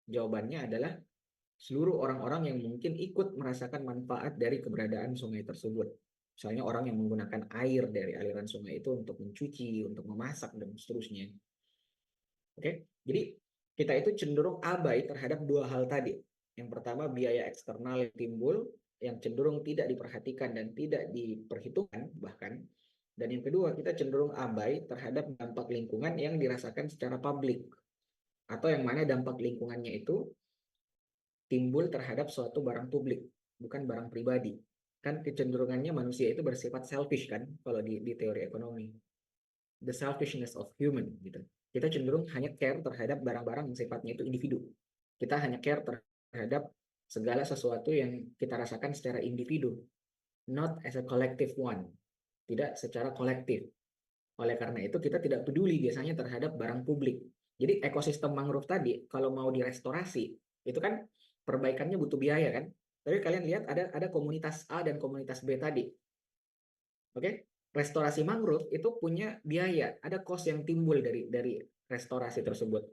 Jawabannya adalah seluruh orang-orang yang mungkin ikut merasakan manfaat dari keberadaan sungai tersebut. Misalnya orang yang menggunakan air dari aliran sungai itu untuk mencuci, untuk memasak, dan seterusnya. Oke, jadi kita itu cenderung abai terhadap dua hal tadi. Yang pertama, biaya eksternal yang timbul, yang cenderung tidak diperhatikan dan tidak diperhitungkan bahkan. Dan yang kedua, kita cenderung abai terhadap dampak lingkungan yang dirasakan secara publik. Atau yang mana dampak lingkungannya itu timbul terhadap suatu barang publik, bukan barang pribadi. Kan kecenderungannya manusia itu bersifat selfish kan, kalau di teori ekonomi. The selfishness of human gitu. Kita cenderung hanya care terhadap barang-barang yang sifatnya itu individu. Kita hanya care terhadap segala sesuatu yang kita rasakan secara individu, not as a collective one. Tidak secara kolektif. Oleh karena itu kita tidak peduli biasanya terhadap barang publik. Jadi ekosistem mangrove tadi kalau mau direstorasi itu kan perbaikannya butuh biaya kan. Tapi kalian lihat ada komunitas A dan komunitas B tadi. Oke, restorasi mangrove itu punya biaya, ada cost yang timbul dari restorasi tersebut.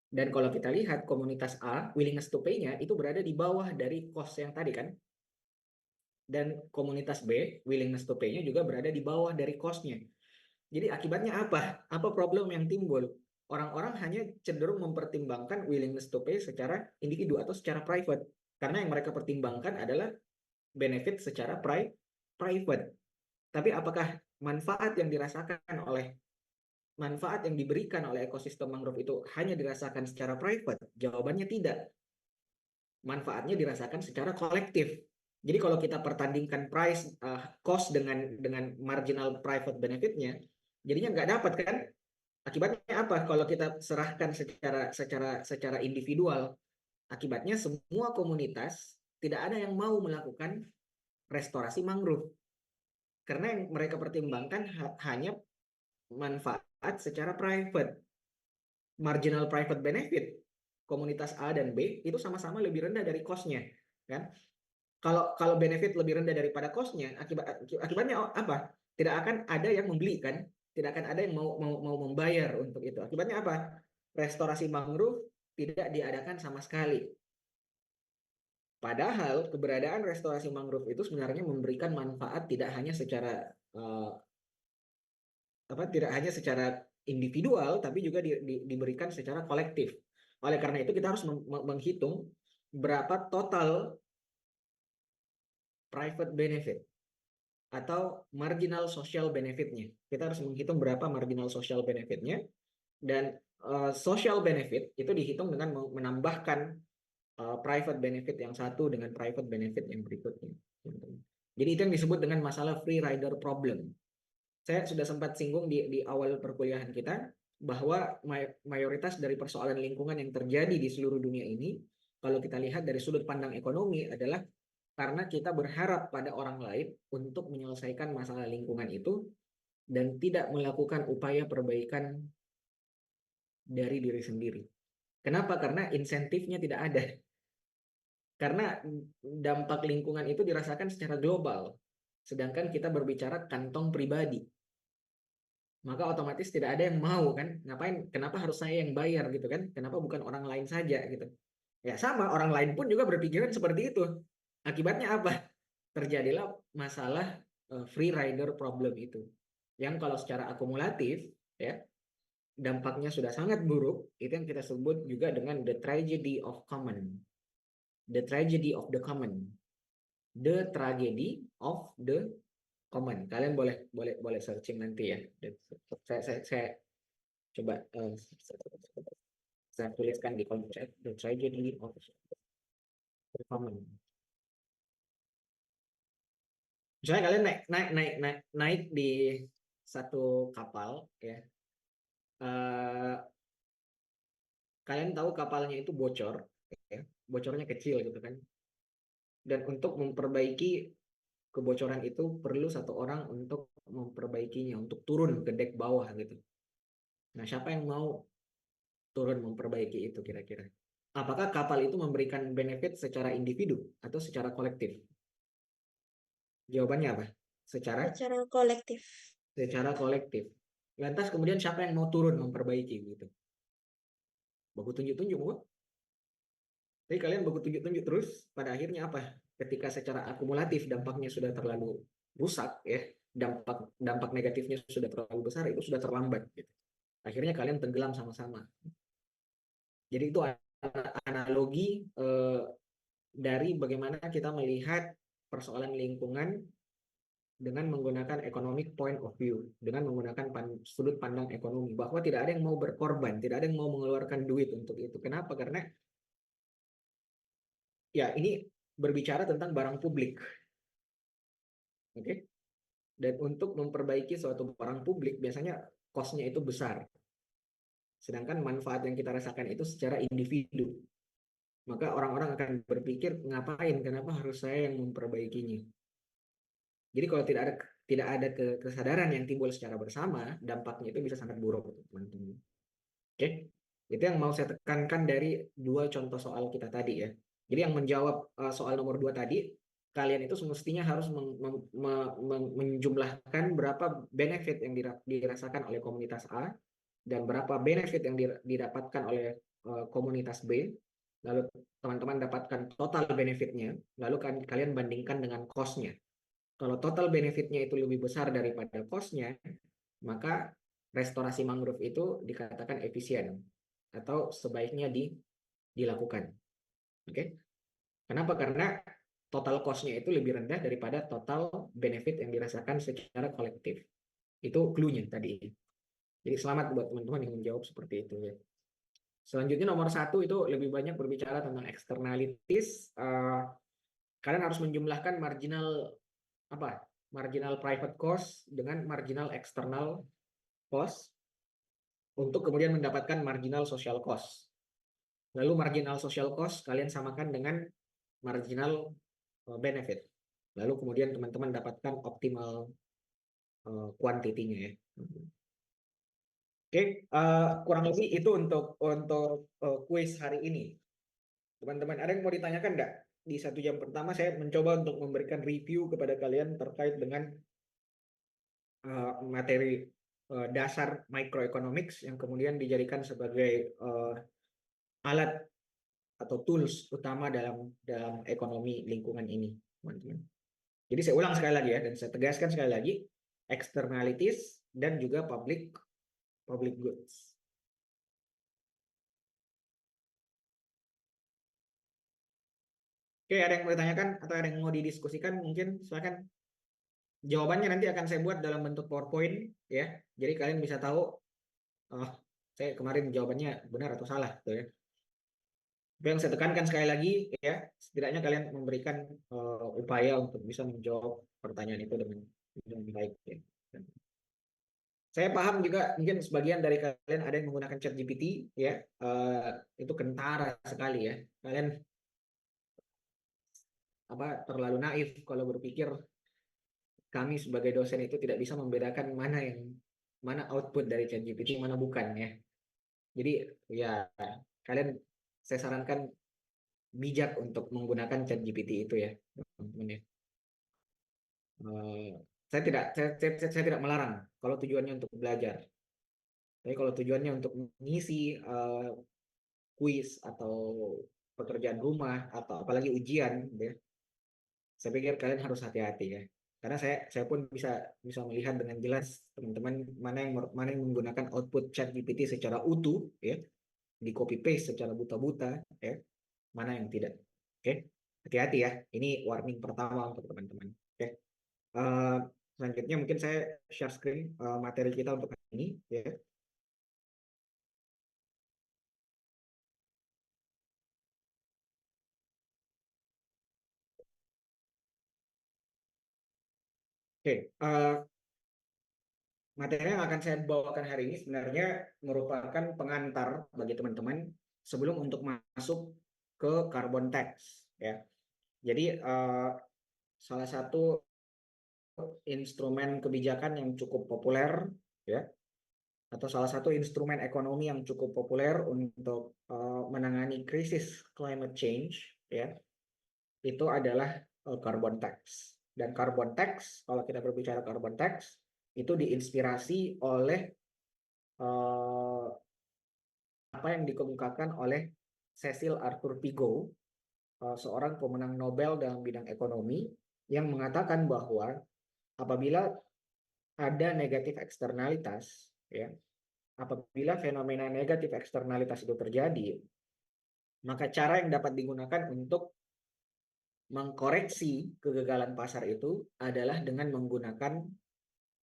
Dan kalau kita lihat komunitas A, willingness to pay-nya itu berada di bawah dari cost yang tadi kan. Dan komunitas B, willingness to pay-nya juga berada di bawah dari cost-nya. Jadi akibatnya apa? Apa problem yang timbul? Orang-orang hanya cenderung mempertimbangkan willingness to pay secara individu atau secara private. Karena yang mereka pertimbangkan adalah benefit secara private. Tapi apakah manfaat yang diberikan oleh ekosistem mangrove itu hanya dirasakan secara private? Jawabannya tidak. Manfaatnya dirasakan secara kolektif. Jadi kalau kita pertandingkan cost dengan marginal private benefitnya, jadinya nggak dapat kan? Akibatnya apa? Kalau kita serahkan secara individual, akibatnya semua komunitas tidak ada yang mau melakukan restorasi mangrove karena yang mereka pertimbangkan hanya manfaat secara private, marginal private benefit komunitas A dan B itu sama-sama lebih rendah dari cost-nya, kan? Kalau benefit lebih rendah daripada cost-nya, akibatnya apa? Tidak akan ada yang membeli kan? Tidak akan ada yang mau membayar untuk itu. Akibatnya apa? Restorasi mangrove tidak diadakan sama sekali. Padahal keberadaan restorasi mangrove itu sebenarnya memberikan manfaat tidak hanya secara individual, tapi juga diberikan secara kolektif. Oleh karena itu kita harus menghitung berapa total private benefit atau marginal social benefitnya. Kita harus menghitung berapa marginal social benefitnya, dan social benefit itu dihitung dengan menambahkan private benefit yang satu dengan private benefit yang berikutnya. Jadi itu yang disebut dengan masalah free rider problem. Saya sudah sempat singgung di awal perkuliahan kita bahwa mayoritas dari persoalan lingkungan yang terjadi di seluruh dunia ini, kalau kita lihat dari sudut pandang ekonomi adalah karena kita berharap pada orang lain untuk menyelesaikan masalah lingkungan itu dan tidak melakukan upaya perbaikan dari diri sendiri. Kenapa? Karena insentifnya tidak ada. Karena dampak lingkungan itu dirasakan secara global. Sedangkan kita berbicara kantong pribadi. Maka otomatis tidak ada yang mau kan, kenapa harus saya yang bayar gitu kan, kenapa bukan orang lain saja gitu. Ya sama, orang lain pun juga berpikiran seperti itu. Akibatnya apa? Terjadilah masalah free rider problem itu, yang kalau secara akumulatif ya dampaknya sudah sangat buruk. Itu yang kita sebut juga dengan the tragedy of common, the tragedy of the common, the tragedy of the common. Kalian boleh boleh boleh searching nanti ya. Saya coba saya tuliskan di kolom chat the tragedy of the common. Misalnya kalian naik di satu kapal ya. Eh, Kalian tahu kapalnya itu bocor ya. Bocornya kecil gitu kan. Dan untuk memperbaiki kebocoran itu perlu satu orang untuk memperbaikinya, untuk turun ke dek bawah gitu. Nah, siapa yang mau turun memperbaiki itu kira-kira? Apakah kapal itu memberikan benefit secara individu atau secara kolektif? Jawabannya apa? Secara Secara kolektif. secara kolektif. Lantas kemudian siapa yang mau turun memperbaiki gitu? Baku tunjuk-tunjuk, Bu. Tapi kalian baku tunjuk-tunjuk terus, pada akhirnya apa? Ketika secara akumulatif dampaknya sudah terlalu rusak, ya, dampak dampak negatifnya sudah terlalu besar, itu sudah terlambat. Gitu. Akhirnya kalian tenggelam sama-sama. Jadi itu analogi dari bagaimana kita melihat persoalan lingkungan dengan menggunakan economic point of view, dengan menggunakan sudut pandang ekonomi, bahwa tidak ada yang mau berkorban, tidak ada yang mau mengeluarkan duit untuk itu. Kenapa? Karena ya ini berbicara tentang barang publik, oke? Okay? Dan untuk memperbaiki suatu barang publik biasanya cost-nya itu besar. Sedangkan manfaat yang kita rasakan itu secara individu. Maka orang-orang akan berpikir, ngapain, kenapa harus saya yang memperbaikinya? Jadi kalau tidak ada kesadaran yang timbul secara bersama, dampaknya itu bisa sangat buruk, teman-teman. Oke, itu yang mau saya tekankan dari dua contoh soal kita tadi ya. Jadi yang menjawab soal nomor 2 tadi, kalian itu semestinya harus menjumlahkan berapa benefit yang dirasakan oleh komunitas A dan berapa benefit yang didapatkan oleh komunitas B. Lalu teman-teman dapatkan total benefitnya, lalu kalian bandingkan dengan cost-nya. Kalau total benefitnya itu lebih besar daripada cost-nya, maka restorasi mangrove itu dikatakan efisien atau sebaiknya dilakukan. Oke? Kenapa? Karena total cost-nya itu lebih rendah daripada total benefit yang dirasakan secara kolektif. Itu clue-nya tadi. Jadi selamat buat teman-teman yang menjawab seperti itu ya. Selanjutnya nomor 1 itu lebih banyak berbicara tentang externalities. Kalian harus menjumlahkan marginal private cost dengan marginal external cost untuk kemudian mendapatkan marginal social cost. Lalu marginal social cost kalian samakan dengan marginal benefit. Lalu kemudian teman-teman dapatkan optimal kuantitinya ya. Oke, kurang lebih itu untuk kuis hari ini. Teman-teman, ada yang mau ditanyakan nggak? Di 1 jam pertama saya mencoba untuk memberikan review kepada kalian terkait dengan materi dasar microeconomics yang kemudian dijadikan sebagai alat atau tools utama dalam ekonomi lingkungan ini, teman-teman. Jadi saya ulang sekali lagi ya, dan saya tegaskan sekali lagi, externalities dan juga public goods. Oke, ada yang mau ditanyakan atau ada yang mau didiskusikan? Mungkin silakan. Jawabannya nanti akan saya buat dalam bentuk PowerPoint ya. Jadi kalian bisa tahu, oh, saya kemarin jawabannya benar atau salah, tuh ya. Tapi yang saya tekankan sekali lagi ya, setidaknya kalian memberikan upaya untuk bisa menjawab pertanyaan itu dengan baik ya. Saya paham juga mungkin sebagian dari kalian ada yang menggunakan ChatGPT ya, itu kentara sekali ya. Kalian terlalu naif kalau berpikir kami sebagai dosen itu tidak bisa membedakan mana output dari ChatGPT mana bukan ya. Jadi ya kalian, saya sarankan bijak untuk menggunakan ChatGPT itu ya, teman-teman ya. Saya tidak melarang kalau tujuannya untuk belajar. Tapi kalau tujuannya untuk mengisi kuis atau pekerjaan rumah atau apalagi ujian, ya, saya pikir kalian harus hati-hati ya. Karena saya pun bisa melihat dengan jelas teman-teman mana yang menggunakan output ChatGPT secara utuh ya, di copy paste secara buta-buta ya, mana yang tidak. Oke, hati-hati ya. Ini warning pertama untuk teman-teman. Oke. Selanjutnya mungkin saya share screen materi kita untuk hari ini ya. Oke, materi yang akan saya bawakan hari ini sebenarnya merupakan pengantar bagi teman-teman sebelum untuk masuk ke carbon tax ya. Jadi salah satu instrumen kebijakan yang cukup populer ya, atau salah satu instrumen ekonomi yang cukup populer untuk menangani krisis climate change ya, itu adalah carbon tax. Dan carbon tax, kalau kita berbicara carbon tax, itu diinspirasi oleh apa yang dikemukakan oleh Cecil Arthur Pigot, seorang pemenang Nobel dalam bidang ekonomi, yang mengatakan bahwa apabila ada negatif eksternalitas, ya, apabila fenomena negatif eksternalitas itu terjadi, maka cara yang dapat digunakan untuk mengkoreksi kegagalan pasar itu adalah dengan menggunakan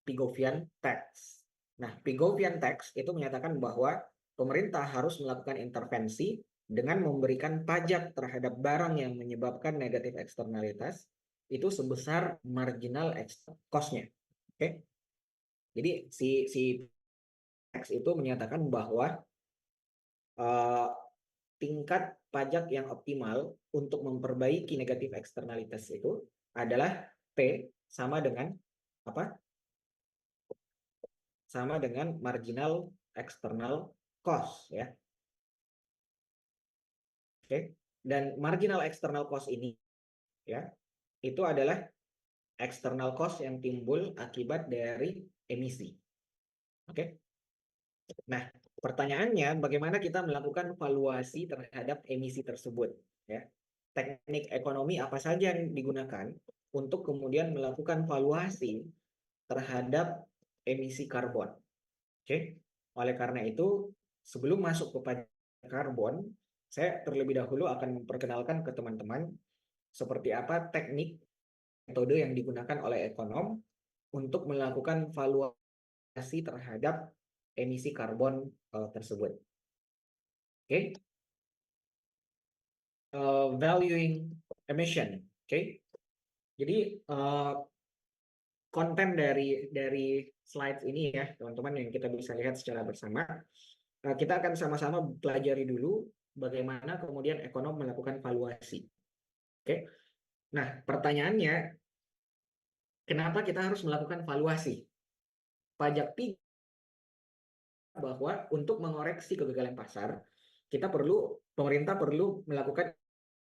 Pigovian tax. Nah, Pigovian tax itu menyatakan bahwa pemerintah harus melakukan intervensi dengan memberikan pajak terhadap barang yang menyebabkan negatif eksternalitas itu sebesar marginal cost-nya. Oke. Jadi si tax itu menyatakan bahwa uh, tingkat pajak yang optimal untuk memperbaiki negatif eksternalitas itu adalah P sama dengan apa? Sama dengan marginal external cost, ya. Oke. Dan marginal external cost ini, ya, itu adalah external cost yang timbul akibat dari emisi. Oke. Nah, pertanyaannya bagaimana kita melakukan valuasi terhadap emisi tersebut, ya. Teknik ekonomi apa saja yang digunakan untuk kemudian melakukan valuasi terhadap emisi karbon. Oke. Oleh karena itu, sebelum masuk ke pajak karbon, saya terlebih dahulu akan memperkenalkan ke teman-teman seperti apa teknik metode yang digunakan oleh ekonom untuk melakukan valuasi terhadap emisi karbon tersebut. Oke. Valuing emission. Oke. Jadi konten dari slide ini, ya teman-teman, yang kita bisa lihat secara bersama. Kita akan sama-sama pelajari dulu bagaimana kemudian ekonom melakukan valuasi. Oke. Nah, pertanyaannya, kenapa kita harus melakukan valuasi? Pajak tiga bahwa untuk mengoreksi kegagalan pasar, pemerintah perlu melakukan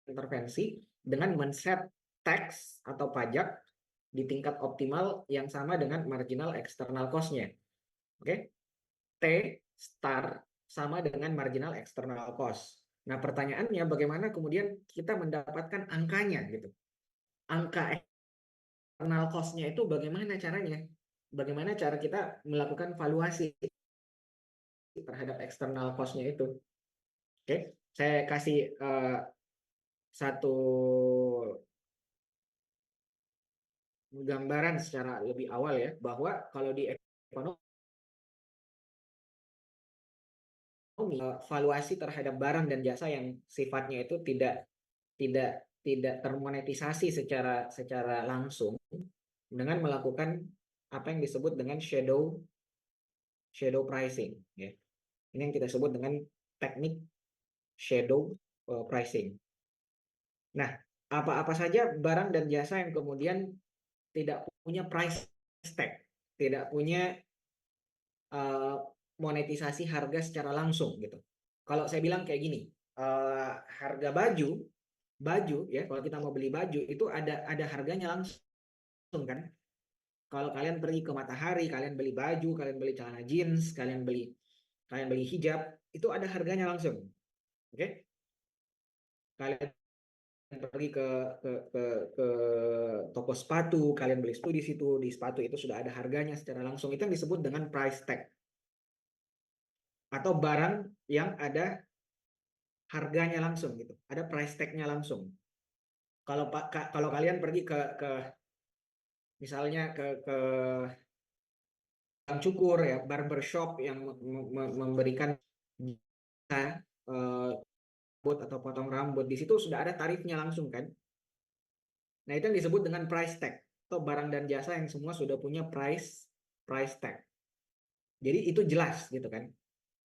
intervensi dengan men-set tax atau pajak di tingkat optimal yang sama dengan marginal external cost-nya. Oke. T star sama dengan marginal external cost. Nah, pertanyaannya bagaimana kemudian kita mendapatkan angkanya gitu. Angka external cost-nya itu bagaimana caranya? Bagaimana cara kita melakukan valuasi terhadap external cost-nya itu? Oke, saya kasih satu gambaran secara lebih awal, ya, bahwa kalau di ekonomi, valuasi terhadap barang dan jasa yang sifatnya itu tidak termonetisasi secara langsung dengan melakukan apa yang disebut dengan shadow pricing, ya. Ini yang kita sebut dengan teknik shadow pricing. Nah, apa-apa saja barang dan jasa yang kemudian tidak punya price tag, tidak punya monetisasi harga secara langsung gitu. Kalau saya bilang kayak gini, harga baju, ya, kalau kita mau beli baju itu ada harganya langsung kan. Kalau kalian pergi ke Matahari, kalian beli baju, kalian beli celana jeans, kalian beli hijab, itu ada harganya langsung. Oke? Kalian pergi ke toko sepatu, kalian beli sepatu di situ, di sepatu itu sudah ada harganya secara langsung. Itu yang disebut dengan price tag. Atau barang yang ada harganya langsung gitu. Ada price tag-nya langsung. Kalau kalian pergi ke misalnya ke cukur, ya, barbershop yang memberikan rambut atau potong rambut, di situ sudah ada tarifnya langsung kan. Nah, itu yang disebut dengan price tag atau barang dan jasa yang semua sudah punya price tag. Jadi itu jelas gitu kan.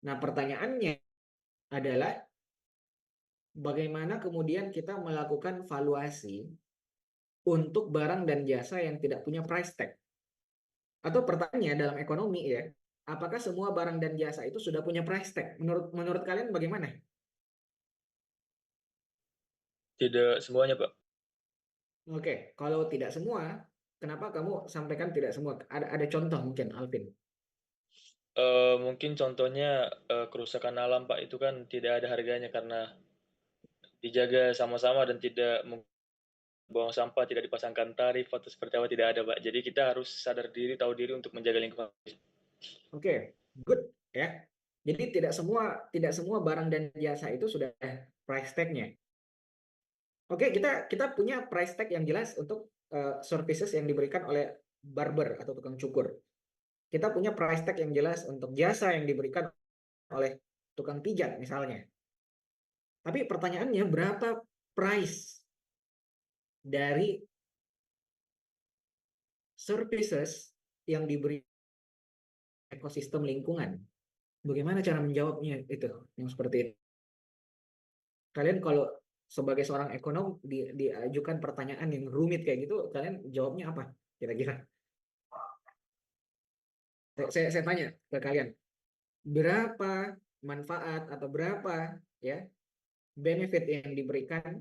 Nah, pertanyaannya adalah bagaimana kemudian kita melakukan valuasi untuk barang dan jasa yang tidak punya price tag. Atau pertanyaannya dalam ekonomi, ya, apakah semua barang dan jasa itu sudah punya price tag? Menurut kalian bagaimana? Tidak semuanya, Pak. Oke, kalau tidak semua, kenapa kamu sampaikan tidak semua? Ada contoh mungkin, Alvin. Mungkin contohnya kerusakan alam, Pak, itu kan tidak ada harganya karena dijaga sama-sama dan tidak membuang sampah, tidak dipasangkan tarif atau seperti apa, tidak ada, Pak. Jadi kita harus sadar diri, tahu diri untuk menjaga lingkungan. Oke, good ya. Jadi tidak semua barang dan jasa itu sudah price tag-nya. Oke, kita punya price tag yang jelas untuk services yang diberikan oleh barber atau tukang cukur. Kita punya price tag yang jelas untuk jasa yang diberikan oleh tukang pijat misalnya. Tapi pertanyaannya berapa price dari services yang diberi ekosistem lingkungan? Bagaimana cara menjawabnya itu yang seperti itu? Kalian kalau sebagai seorang ekonom diajukan pertanyaan yang rumit kayak gitu, kalian jawabnya apa kira-kira? Saya tanya ke kalian, berapa manfaat atau berapa ya benefit yang diberikan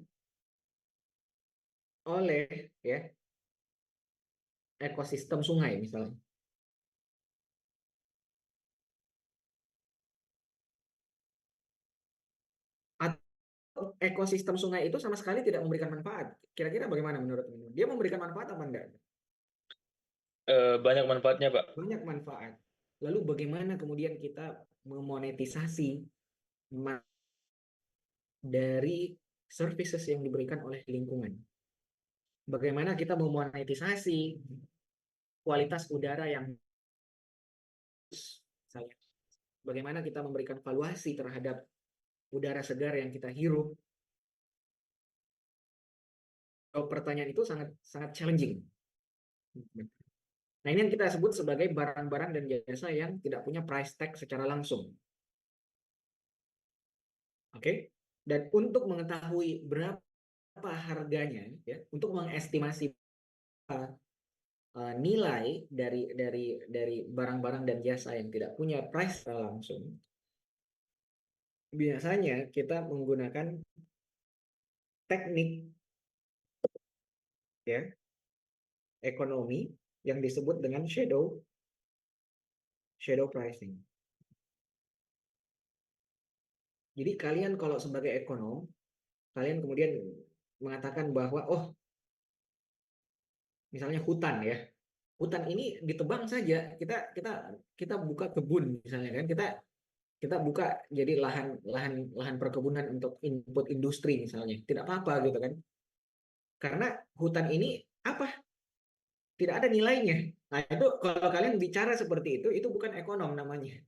oleh ya ekosistem sungai misalnya? Atau ekosistem sungai itu sama sekali tidak memberikan manfaat? Kira-kira bagaimana menurut kamu? Dia memberikan manfaat apa enggak? Banyak manfaatnya, Pak. Banyak manfaat. Lalu bagaimana kemudian kita memonetisasi dari services yang diberikan oleh lingkungan? Bagaimana kita memonetisasi kualitas udara yang saya? Bagaimana kita memberikan valuasi terhadap udara segar yang kita hirup? Pertanyaan itu sangat sangat challenging. Nah, ini yang kita sebut sebagai barang-barang dan jasa yang tidak punya price tag secara langsung. Oke? Dan untuk mengetahui berapa harganya, ya, untuk mengestimasi nilai dari barang-barang dan jasa yang tidak punya price secara langsung, biasanya kita menggunakan teknik ya ekonomi yang disebut dengan shadow pricing. Jadi kalian kalau sebagai ekonom, kalian kemudian mengatakan bahwa oh misalnya hutan ya, hutan ini ditebang saja, kita buka kebun misalnya kan, kita buka jadi lahan lahan lahan perkebunan untuk input industri misalnya, tidak apa-apa gitu kan, karena hutan ini apa, tidak ada nilainya. Nah itu kalau kalian bicara seperti itu bukan ekonom namanya.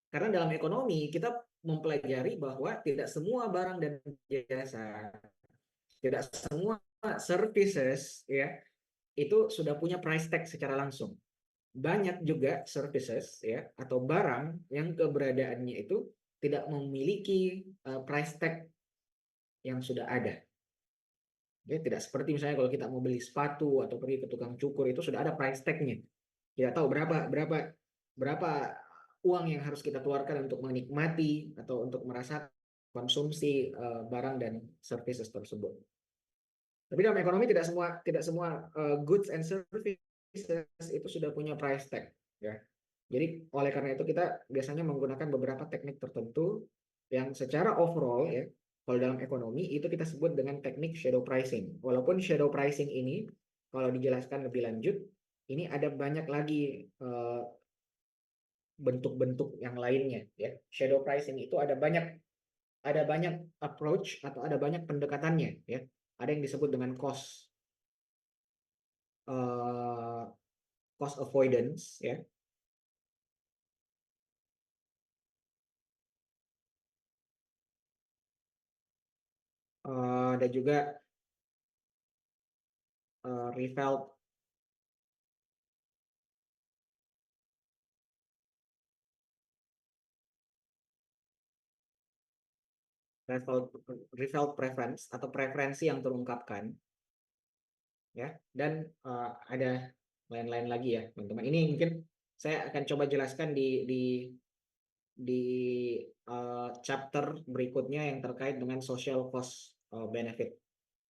Karena dalam ekonomi kita mempelajari bahwa tidak semua barang dan jasa, tidak semua services ya itu sudah punya price tag secara langsung. Banyak juga services ya atau barang yang keberadaannya itu tidak memiliki price tag yang sudah ada. Ya, tidak seperti misalnya kalau kita mau beli sepatu atau pergi ke tukang cukur itu sudah ada price tag-nya. Tidak tahu berapa uang yang harus kita keluarkan untuk menikmati atau untuk merasa konsumsi barang dan services tersebut. Tapi dalam ekonomi tidak semua goods and services itu sudah punya price tag ya. Jadi oleh karena itu kita biasanya menggunakan beberapa teknik tertentu yang secara overall ya, kalau dalam ekonomi itu kita sebut dengan teknik shadow pricing. Walaupun shadow pricing ini kalau dijelaskan lebih lanjut, ini ada banyak lagi bentuk-bentuk yang lainnya ya. Shadow pricing itu ada banyak approach atau ada banyak pendekatannya ya. Ada yang disebut dengan uh, cost avoidance ya. Ada juga refilled refilled preference atau preferensi yang terungkapkan ya, dan ada lain-lain lagi ya teman-teman. Ini mungkin saya akan coba jelaskan di chapter berikutnya yang terkait dengan social cost benefit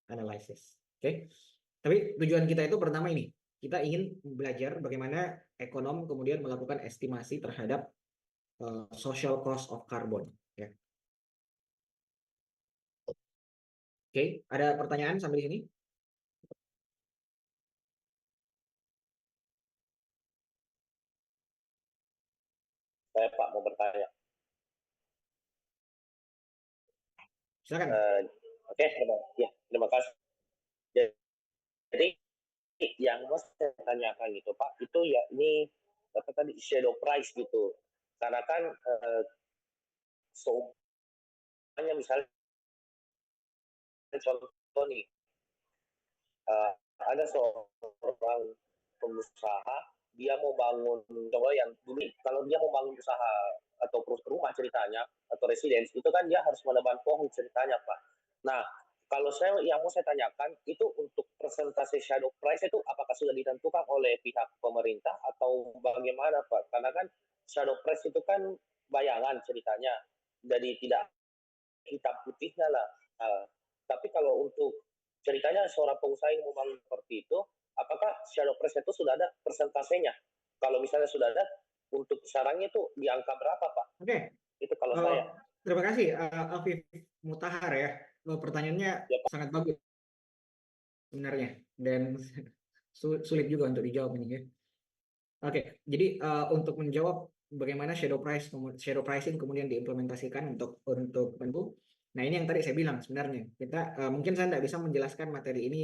analysis. Oke. Tapi tujuan kita itu pertama ini, kita ingin belajar bagaimana ekonom kemudian melakukan estimasi terhadap social cost of carbon ya. Oke, ada pertanyaan sampai di sini? Saya Pak mau bertanya. Silakan. Oke, terima kasih. Jadi yang mau saya tanyakan gitu Pak, itu ya ini apa tadi shadow price gitu. Karena kan so misalnya contoh nih, ada seorang pengusaha dia mau bangun, coba yang dulu kalau dia mau bangun usaha atau rumah ceritanya atau residence itu kan dia harus menebang pohon ceritanya Pak. Nah kalau yang mau saya tanyakan itu untuk persentase shadow price itu apakah sudah ditentukan oleh pihak pemerintah atau bagaimana Pak? Karena kan shadow price itu kan bayangan ceritanya, jadi tidak hitam putihnya lah. Tapi kalau untuk ceritanya seorang pengusaha yang membangun seperti itu, apakah shadow price itu sudah ada persentasenya? Kalau misalnya sudah ada, untuk sarangnya itu di angka berapa Pak? Oke. Itu kalau saya. Terima kasih Afif Mutahar ya. Pertanyaannya Ya, Pak. sangat bagus sebenarnya dan sulit juga untuk dijawab ini ya. Oke, jadi untuk menjawab bagaimana shadow pricing kemudian diimplementasikan untuk pentu. Nah ini yang tadi saya bilang sebenarnya kita mungkin saya tidak bisa menjelaskan materi ini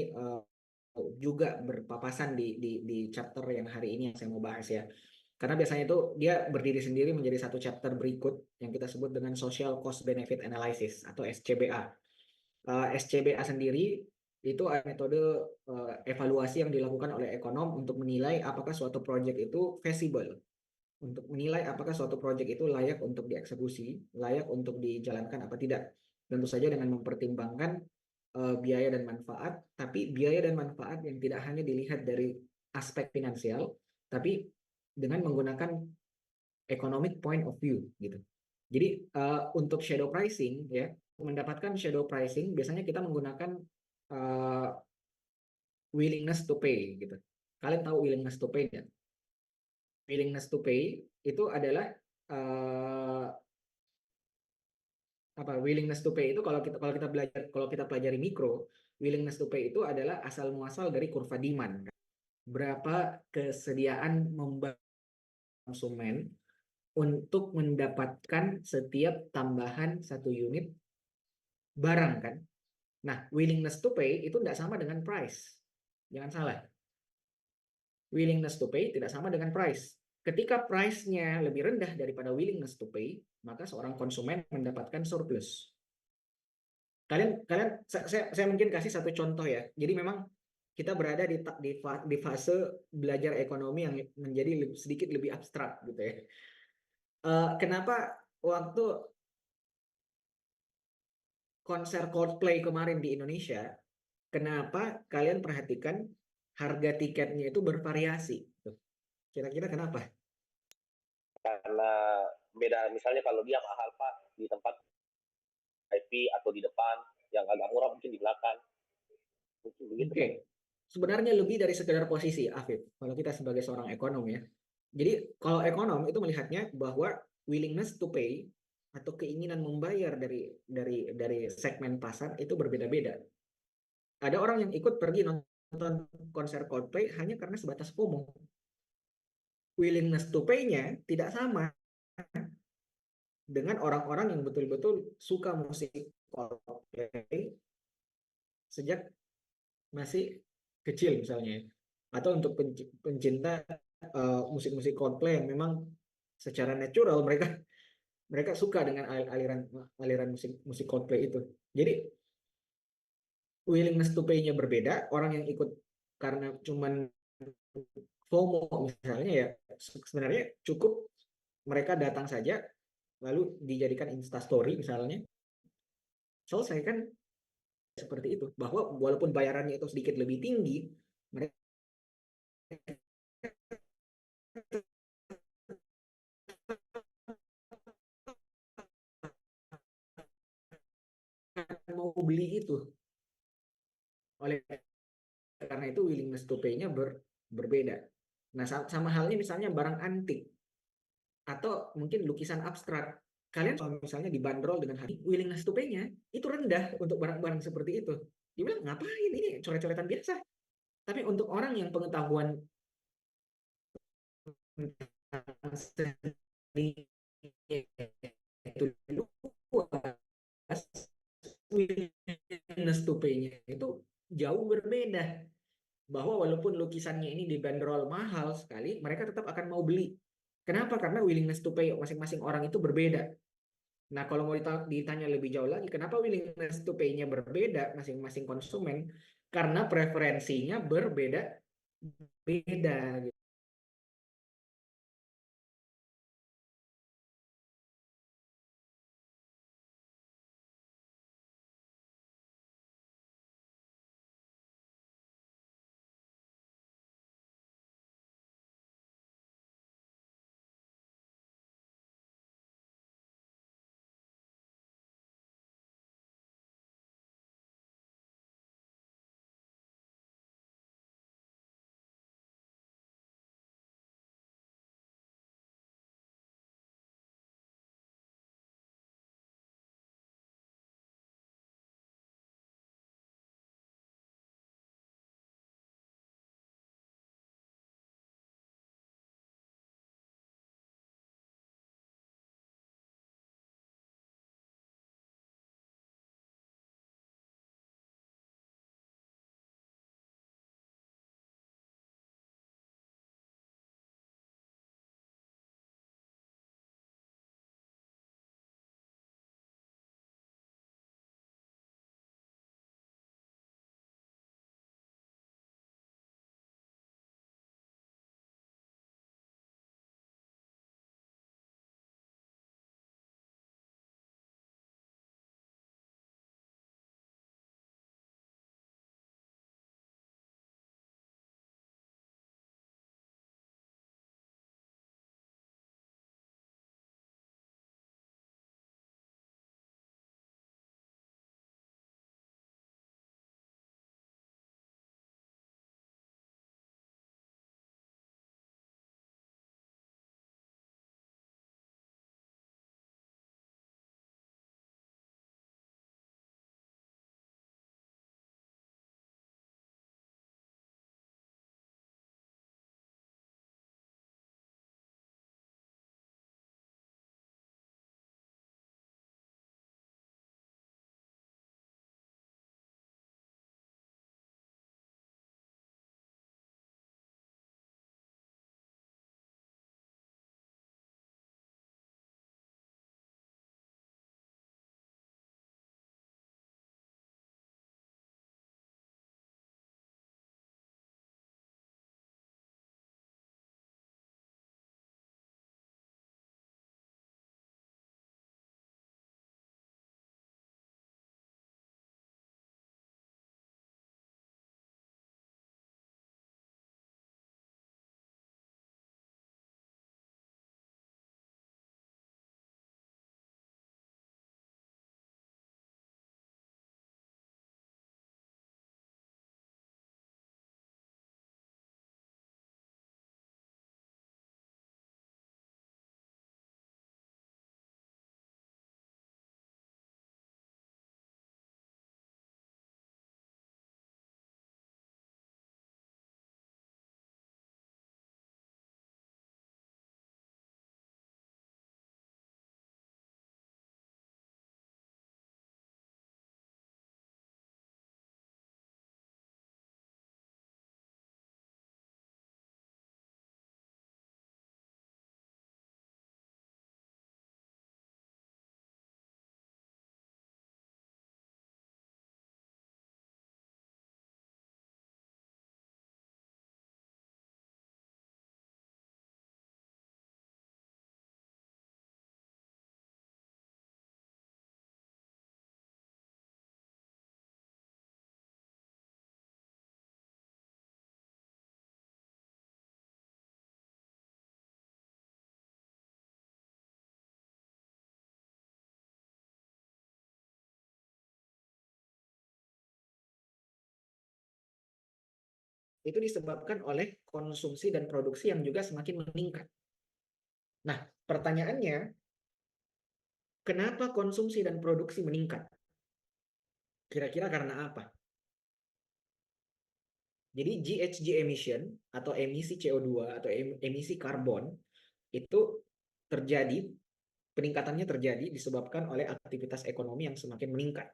juga berpapasan di chapter yang hari ini yang saya mau bahas ya. Karena biasanya itu dia berdiri sendiri menjadi satu chapter berikut yang kita sebut dengan Social Cost Benefit Analysis atau SCBA. SCBA sendiri itu ada metode evaluasi yang dilakukan oleh ekonom untuk menilai apakah suatu proyek itu feasible, untuk menilai apakah suatu proyek itu layak untuk dieksekusi, layak untuk dijalankan apa tidak. Tentu saja dengan mempertimbangkan biaya dan manfaat, tapi biaya dan manfaat yang tidak hanya dilihat dari aspek finansial, tapi dengan menggunakan economic point of view gitu. Jadi untuk shadow pricing ya, mendapatkan shadow pricing biasanya kita menggunakan uh, willingness to pay gitu. Kalian tahu willingness to pay nggak? Willingness to pay itu adalah apa? Willingness to pay itu kalau kita pelajari mikro, willingness to pay itu adalah asal muasal dari kurva demand. Berapa kesediaan membayar konsumen untuk mendapatkan setiap tambahan satu unit barang kan. Nah, willingness to pay itu tidak sama dengan price. Jangan salah. Willingness to pay tidak sama dengan price. Ketika price-nya lebih rendah daripada willingness to pay, maka seorang konsumen mendapatkan surplus. Saya mungkin kasih satu contoh ya. Jadi memang kita berada di fase belajar ekonomi yang menjadi sedikit lebih abstrak gitu ya. Kenapa waktu konser Coldplay kemarin di Indonesia, kenapa kalian perhatikan harga tiketnya itu bervariasi? Kira-kira kenapa? Karena beda, misalnya kalau dia mahal Pak di tempat IP atau di depan, yang agak murah mungkin di belakang. Mungkin begitu Pak. Oke. Sebenarnya lebih dari sekedar posisi, Afif, kalau kita sebagai seorang ekonom ya. Jadi kalau ekonom itu melihatnya bahwa willingness to pay atau keinginan membayar dari segmen pasar itu berbeda-beda. Ada orang yang ikut pergi nonton konser Coldplay hanya karena sebatas FOMO. Willingness to pay-nya tidak sama dengan orang-orang yang betul-betul suka musik Coldplay sejak masih kecil misalnya, atau untuk pencinta musik-musik Coldplay yang memang secara natural mereka suka dengan aliran musik Coldplay itu. Jadi willingness to pay-nya berbeda. Orang yang ikut karena cuman FOMO misalnya ya, sebenarnya cukup mereka datang saja lalu dijadikan instastory misalnya, selesai kan. Seperti itu, bahwa walaupun bayarannya itu sedikit lebih tinggi, mereka mau beli itu. Oleh karena itu willingness to pay-nya berbeda. Nah, sama halnya misalnya barang antik atau mungkin lukisan abstrak. kalian kalau misalnya dibanderol dengan harga willingness to pay-nya itu rendah untuk barang-barang seperti itu. Dia bilang, ngapain ini coret-coretan biasa. Tapi untuk orang yang pengetahuan tentang seni itu luas, willingness to pay-nya itu jauh berbeda. Bahwa walaupun lukisannya ini dibanderol mahal sekali, mereka tetap akan mau beli. Kenapa? Karena willingness to pay masing-masing orang itu berbeda. Nah, kalau mau ditanya lebih jauh lagi, kenapa willingness to pay-nya berbeda masing-masing konsumen? Karena preferensinya berbeda beda. Itu disebabkan oleh konsumsi dan produksi yang juga semakin meningkat. Nah, pertanyaannya, Kenapa konsumsi dan produksi meningkat? Kira-kira karena apa? Jadi GHG emission atau emisi CO2 atau emisi karbon itu terjadi, peningkatannya terjadi disebabkan oleh aktivitas ekonomi yang semakin meningkat.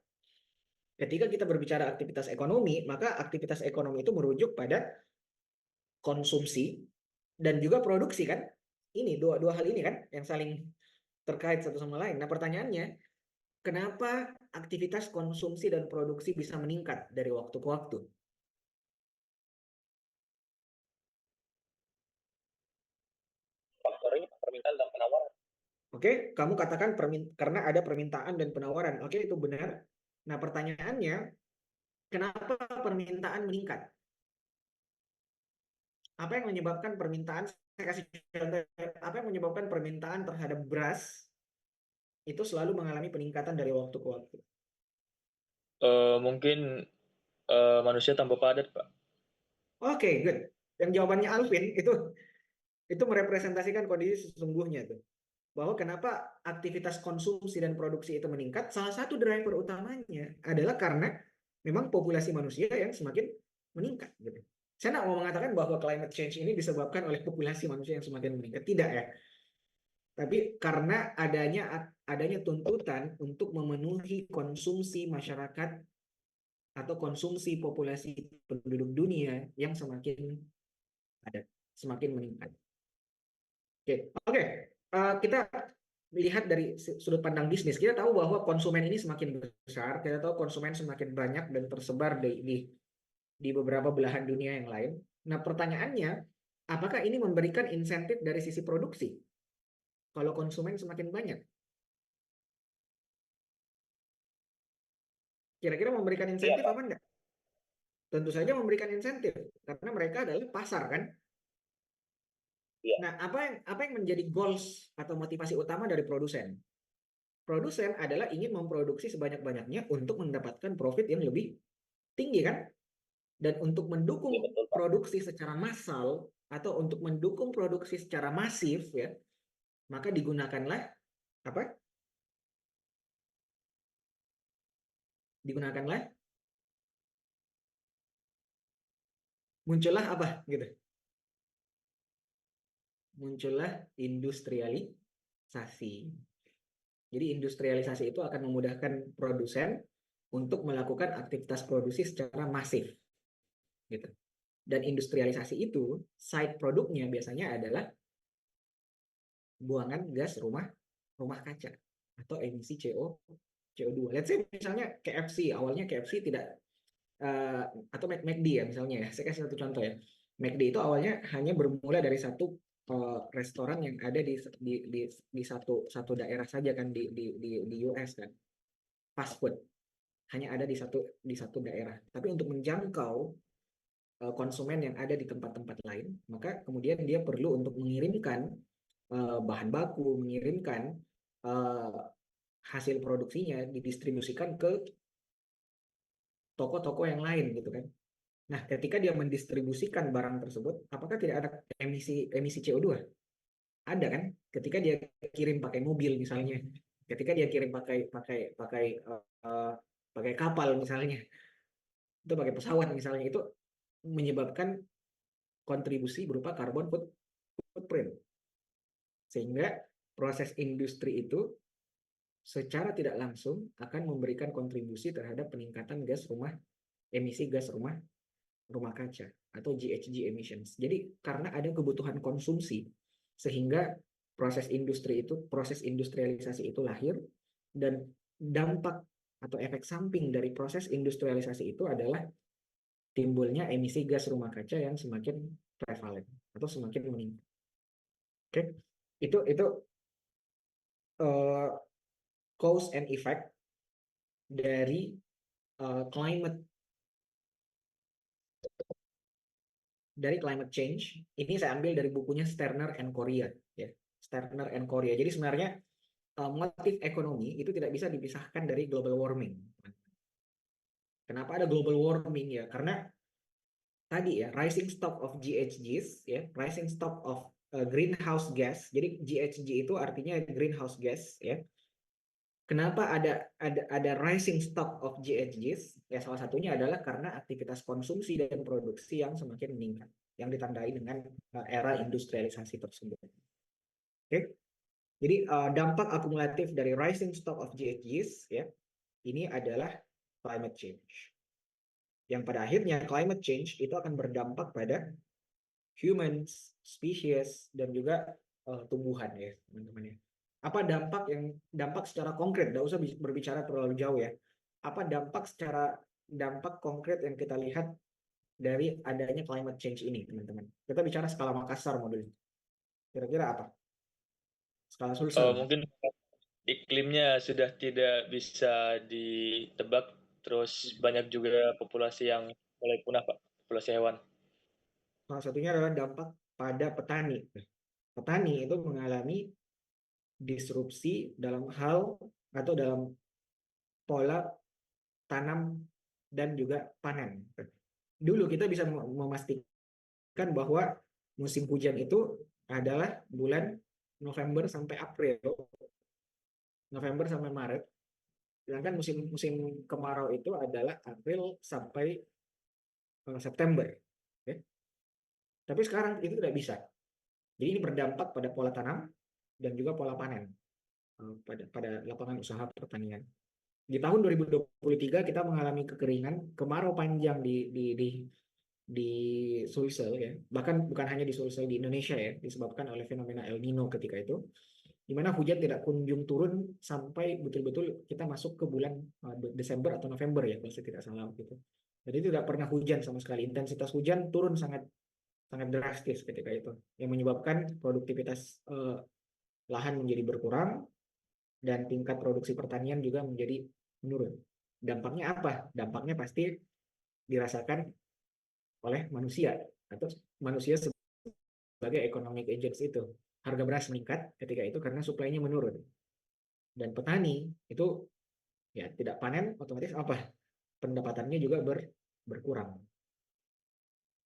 Ketika kita berbicara aktivitas ekonomi, maka aktivitas ekonomi itu merujuk pada konsumsi dan juga produksi kan? Ini dua hal ini kan yang saling terkait satu sama lain. Nah, pertanyaannya, kenapa aktivitas konsumsi dan produksi bisa meningkat dari waktu ke waktu? Faktornya permintaan dan penawaran. Oke, kamu katakan karena ada permintaan dan penawaran. Oke, itu benar. Nah, pertanyaannya, kenapa permintaan meningkat? Apa yang menyebabkan permintaan, saya kasih contoh, apa yang menyebabkan permintaan terhadap beras itu selalu mengalami peningkatan dari waktu ke waktu? Mungkin manusia tambah padat, Pak. Oke, good. Yang jawabannya Alvin itu merepresentasikan kondisi sesungguhnya tuh. Bahwa kenapa aktivitas konsumsi dan produksi itu meningkat, salah satu driver utamanya adalah karena memang populasi manusia yang semakin meningkat gitu. Saya tidak mau mengatakan bahwa climate change ini disebabkan oleh populasi manusia yang semakin meningkat, tidak ya. Tapi karena adanya tuntutan untuk memenuhi konsumsi masyarakat atau konsumsi populasi penduduk dunia yang semakin ada, semakin meningkat. Oke. Kita lihat dari sudut pandang bisnis. Kita tahu bahwa konsumen ini semakin besar, kita tahu konsumen semakin banyak dan tersebar di beberapa belahan dunia yang lain. Nah, pertanyaannya, apakah ini memberikan insentif dari sisi produksi? Kalau konsumen semakin banyak, kira-kira memberikan Iya, insentif Pak. apa enggak? Tentu saja memberikan insentif, karena mereka adalah pasar kan. Iya. Nah, apa yang menjadi goals atau motivasi utama dari produsen? Produsen adalah ingin memproduksi sebanyak-banyaknya untuk mendapatkan profit yang lebih tinggi kan? Dan untuk Iya, mendukung betul, Pak. produksi secara massal atau untuk mendukung produksi secara masif ya, maka digunakanlah apa? Digunakanlah muncullah apa gitu. Muncullah industrialisasi. Jadi industrialisasi itu akan memudahkan produsen untuk melakukan aktivitas produksi secara masif gitu. Dan industrialisasi itu side produknya biasanya adalah buangan gas rumah kaca atau emisi CO2. Let's say misalnya KFC, awalnya KFC tidak atau McD ya misalnya ya. Saya kasih satu contoh ya. McD itu awalnya hanya bermula dari satu restoran yang ada di satu daerah saja kan di US kan. Fast food hanya ada di satu daerah. Tapi untuk menjangkau konsumen yang ada di tempat-tempat lain, maka kemudian dia perlu untuk mengirimkan bahan baku, mengirimkan hasil produksinya didistribusikan ke toko-toko yang lain gitu kan. Nah, ketika dia mendistribusikan barang tersebut, apakah tidak ada emisi CO2? Ada kan? Ketika dia kirim pakai mobil misalnya, ketika dia kirim pakai kapal misalnya, itu pakai pesawat misalnya, itu menyebabkan kontribusi berupa carbon footprint. Sehingga proses industri itu secara tidak langsung akan memberikan kontribusi terhadap peningkatan emisi gas rumah kaca atau GHG emissions. Jadi karena ada kebutuhan konsumsi sehingga proses industrialisasi itu lahir, dan dampak atau efek samping dari proses industrialisasi itu adalah timbulnya emisi gas rumah kaca yang semakin prevalent atau semakin meningkat. Oke, itu cause and effect dari climate change. Ini saya ambil dari bukunya Sterner and Korea ya. Sterner and Korea. Jadi sebenarnya motif ekonomi itu tidak bisa dipisahkan dari global warming. Kenapa ada global warming ya? Karena tadi ya, rising stock of GHGs ya, rising stock of greenhouse gas. Jadi GHG itu artinya greenhouse gas ya. Kenapa ada rising stock of GHGs? Ya salah satunya adalah karena aktivitas konsumsi dan produksi yang semakin meningkat, yang ditandai dengan era industrialisasi tersebut. Oke, jadi dampak akumulatif dari rising stock of GHGs ya ini adalah climate change. Yang pada akhirnya climate change itu akan berdampak pada humans, species, dan juga tumbuhan ya teman-teman ya. Apa dampak secara konkret? Tidak usah berbicara terlalu jauh ya. Apa dampak konkret yang kita lihat dari adanya climate change ini teman-teman? Kita bicara skala Makassar modulnya. Kira-kira apa? Skala Sulsel. Mungkin iklimnya sudah tidak bisa ditebak, terus banyak juga populasi yang mulai punah, Pak, populasi hewan. Salah satunya adalah dampak pada petani. Petani itu mengalami disrupsi dalam hal atau dalam pola tanam dan juga panen. Dulu kita bisa memastikan bahwa musim hujan itu adalah bulan November sampai April, November sampai Maret. Sedangkan musim kemarau itu adalah April sampai September. Okay? Tapi sekarang itu tidak bisa. Jadi ini berdampak pada pola tanam dan juga pola panen pada lapangan usaha pertanian. Di tahun 2023 kita mengalami kekeringan, kemarau panjang di Sulsel ya. Bahkan bukan hanya di Sulsel, di Indonesia ya, disebabkan oleh fenomena El Nino ketika itu, di mana hujan tidak kunjung turun sampai betul-betul kita masuk ke bulan Desember atau November ya, kalau saya tidak salah gitu. Jadi tidak pernah hujan sama sekali. Intensitas hujan turun sangat drastis ketika itu, yang menyebabkan produktivitas lahan menjadi berkurang dan tingkat produksi pertanian juga menjadi menurun. Dampaknya apa? Dampaknya pasti dirasakan oleh manusia atau manusia sebagai economic agents itu. Harga beras meningkat ketika itu karena suplainya menurun. Dan petani itu ya tidak panen, otomatis apa? Pendapatannya juga berkurang.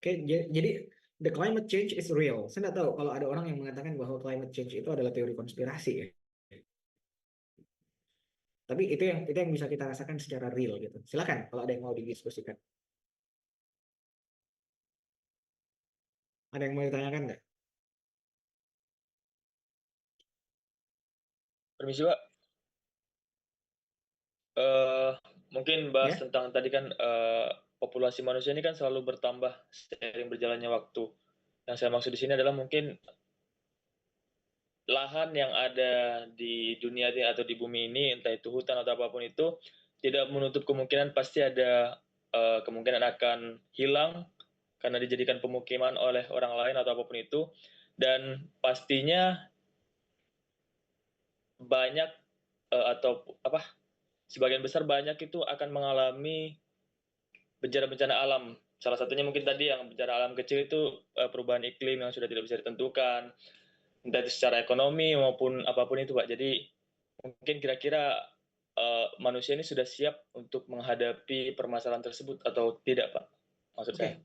Oke, jadi the climate change is real. Saya tidak tahu kalau ada orang yang mengatakan bahwa climate change itu adalah teori konspirasi ya. Tapi itu yang bisa kita rasakan secara real gitu. Silakan kalau ada yang mau didiskusikan. Ada yang mau ditanyakan nggak? Permisi, Pak. Mungkin bahas Ya, tentang tadi kan populasi manusia ini kan selalu bertambah seiring berjalannya waktu. Yang saya maksud di sini adalah mungkin lahan yang ada di dunia ini atau di bumi ini, entah itu hutan atau apapun itu, tidak menutup kemungkinan pasti ada kemungkinan akan hilang karena dijadikan pemukiman oleh orang lain atau apapun itu. Dan pastinya banyak atau apa sebagian besar banyak itu akan mengalami bencana-bencana alam. Salah satunya mungkin tadi yang bencana alam kecil itu perubahan iklim yang sudah tidak bisa ditentukan, entah itu secara ekonomi maupun apapun itu, Pak. Jadi mungkin kira-kira manusia ini sudah siap untuk menghadapi permasalahan tersebut atau tidak, Pak? Maksud saya.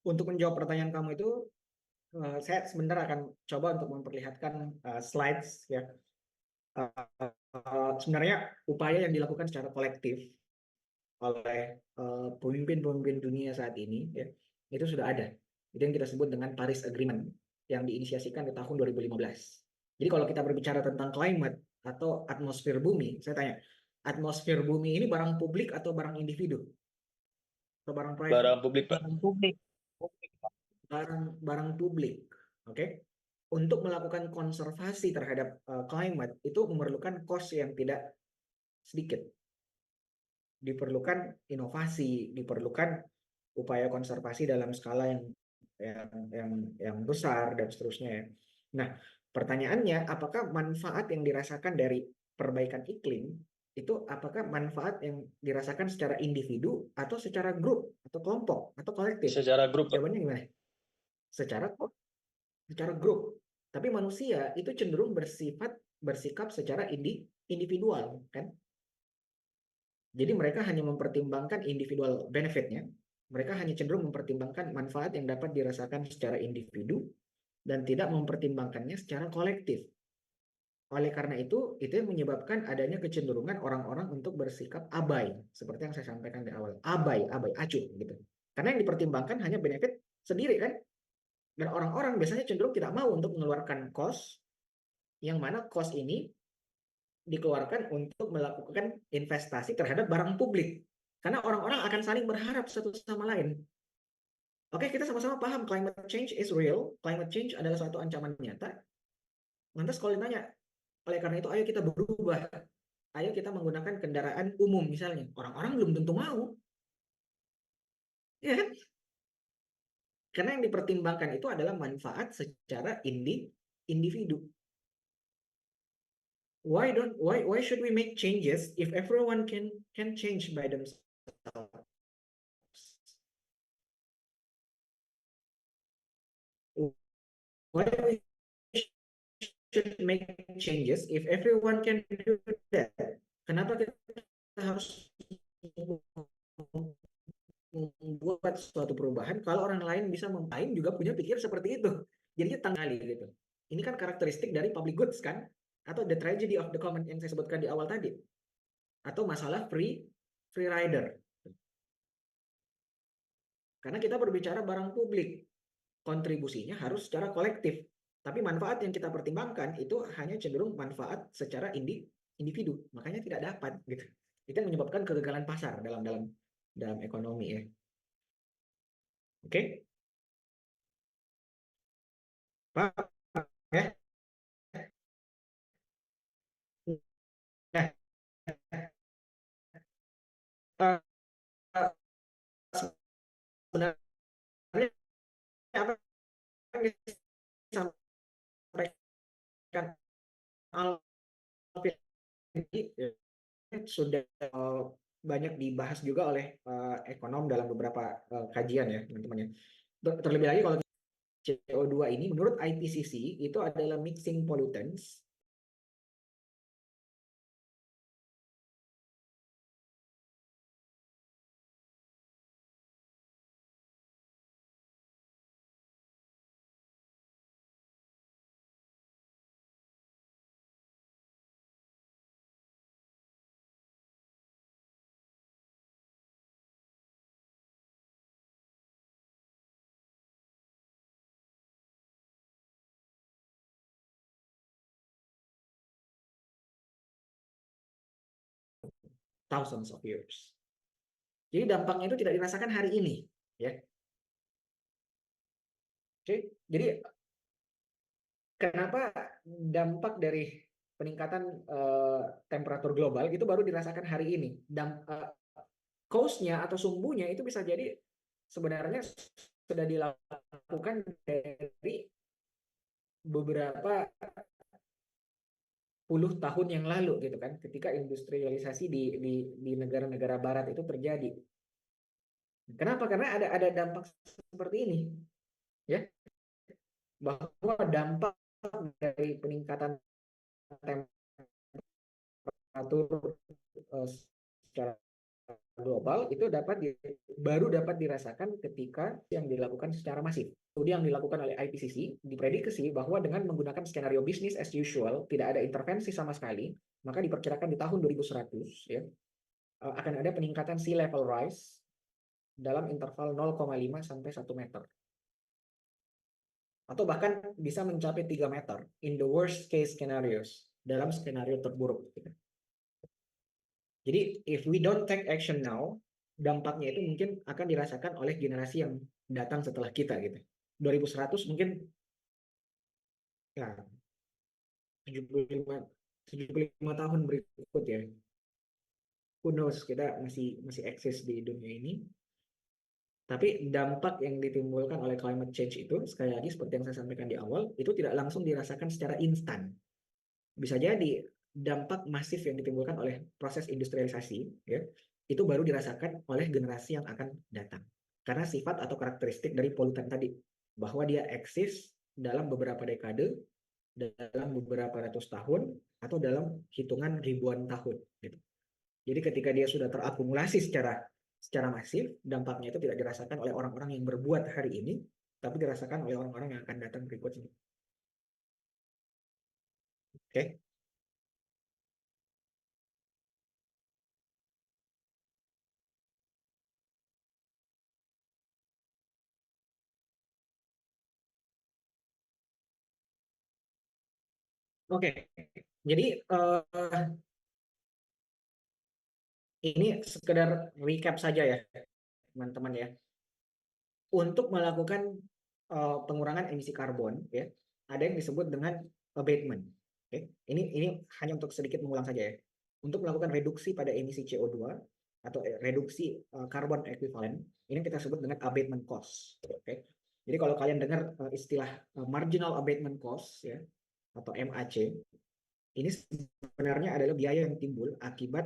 Untuk menjawab pertanyaan kamu itu, saya sebentar akan coba untuk memperlihatkan slides ya. Sebenarnya upaya yang dilakukan secara kolektif oleh pemimpin-pemimpin dunia saat ini ya, itu sudah ada. Itu yang kita sebut dengan Paris Agreement yang diinisiasikan di tahun 2015. Jadi kalau kita berbicara tentang climate atau atmosfer bumi, saya tanya, atmosfer bumi ini barang publik atau barang individu? Atau barang private? Barang publik, Pak. Barang publik. Barang publik. Oke. Untuk melakukan konservasi terhadap climate itu memerlukan cost yang tidak sedikit. Diperlukan inovasi, diperlukan upaya konservasi dalam skala yang besar dan seterusnya ya. Nah, pertanyaannya apakah manfaat yang dirasakan dari perbaikan iklim itu apakah manfaat yang dirasakan secara individu atau secara grup atau kelompok atau kolektif? Secara grup, Pak. Jawabannya gimana? Secara grup. Tapi manusia itu cenderung bersikap secara individual kan. Jadi mereka hanya mempertimbangkan individual benefitnya. Mereka hanya cenderung mempertimbangkan manfaat yang dapat dirasakan secara individu dan tidak mempertimbangkannya secara kolektif. oleh karena itu yang menyebabkan adanya kecenderungan orang-orang untuk bersikap abai, seperti yang saya sampaikan di awal, abai, acuh gitu. Karena yang dipertimbangkan hanya benefit sendiri kan, dan orang-orang biasanya cenderung tidak mau untuk mengeluarkan cost, yang mana cost ini dikeluarkan untuk melakukan investasi terhadap barang publik, karena orang-orang akan saling berharap satu sama lain. Oke, kita sama-sama paham climate change is real, climate change adalah suatu ancaman nyata. Lantas kalau ditanya, oleh karena itu ayo kita berubah, ayo kita menggunakan kendaraan umum misalnya, orang-orang belum tentu mau, ya kan? Karena yang dipertimbangkan itu adalah manfaat secara individu. Why should we make changes if everyone can change by themselves? Why we should make changes if everyone can do that? Kenapa kita harus membuat suatu perubahan kalau orang lain bisa memain juga punya pikir seperti itu? Jadinya tanggali gitu. Ini kan karakteristik dari public goods kan? Atau the tragedy of the common yang saya sebutkan di awal tadi. Atau masalah free rider. Karena kita berbicara barang publik, kontribusinya harus secara kolektif. Tapi manfaat yang kita pertimbangkan itu hanya cenderung manfaat secara individu, makanya tidak dapat gitu. Itu yang menyebabkan kegagalan pasar dalam ekonomi ya. Oke? Pak ya. Nah, sebenarnya apa yang disampaikan Alvin ini sudah banyak dibahas juga oleh ekonom dalam beberapa kajian ya teman-teman ya. Terlebih lagi kalau CO2 ini menurut IPCC itu adalah mixing pollutants thousands of years. Jadi dampaknya itu tidak dirasakan hari ini, ya. Oke, jadi kenapa dampak dari peningkatan temperatur global itu baru dirasakan hari ini? Cause-nya atau sumbunya itu bisa jadi sebenarnya sudah dilakukan dari beberapa puluh tahun yang lalu gitu kan, ketika industrialisasi di negara-negara barat itu terjadi. Kenapa? Karena ada dampak seperti ini, ya, bahwa dampak dari peningkatan temperatur secara global itu baru dapat dirasakan ketika yang dilakukan secara masif. Studi yang dilakukan oleh IPCC diprediksi bahwa dengan menggunakan skenario business as usual, tidak ada intervensi sama sekali, maka diperkirakan di tahun 2100 ya akan ada peningkatan sea level rise dalam interval 0,5 sampai 1 meter. Atau bahkan bisa mencapai 3 meter in the worst case scenarios, dalam skenario terburuk. Jadi if we don't take action now, dampaknya itu mungkin akan dirasakan oleh generasi yang datang setelah kita gitu. 2100 mungkin ya 75 tahun berikut ya. Who knows, kita masih eksis di dunia ini. Tapi dampak yang ditimbulkan oleh climate change itu, sekali lagi seperti yang saya sampaikan di awal, itu tidak langsung dirasakan secara instan. Bisa jadi dampak masif yang ditimbulkan oleh proses industrialisasi, ya, itu baru dirasakan oleh generasi yang akan datang. Karena sifat atau karakteristik dari polutan tadi, bahwa dia eksis dalam beberapa dekade, dalam beberapa ratus tahun, atau dalam hitungan ribuan tahun. Gitu. Jadi ketika dia sudah terakumulasi secara masif, dampaknya itu tidak dirasakan oleh orang-orang yang berbuat hari ini, tapi dirasakan oleh orang-orang yang akan datang berikutnya. Oke. Oke, jadi ini sekedar recap saja ya, teman-teman ya. Untuk melakukan pengurangan emisi karbon, ya, ada yang disebut dengan abatement. Oke, ini hanya untuk sedikit mengulang saja ya. Untuk melakukan reduksi pada emisi CO2 atau reduksi carbon equivalent, ini kita sebut dengan abatement cost. Oke, jadi kalau kalian dengar istilah marginal abatement cost ya atau MAC, ini sebenarnya adalah biaya yang timbul akibat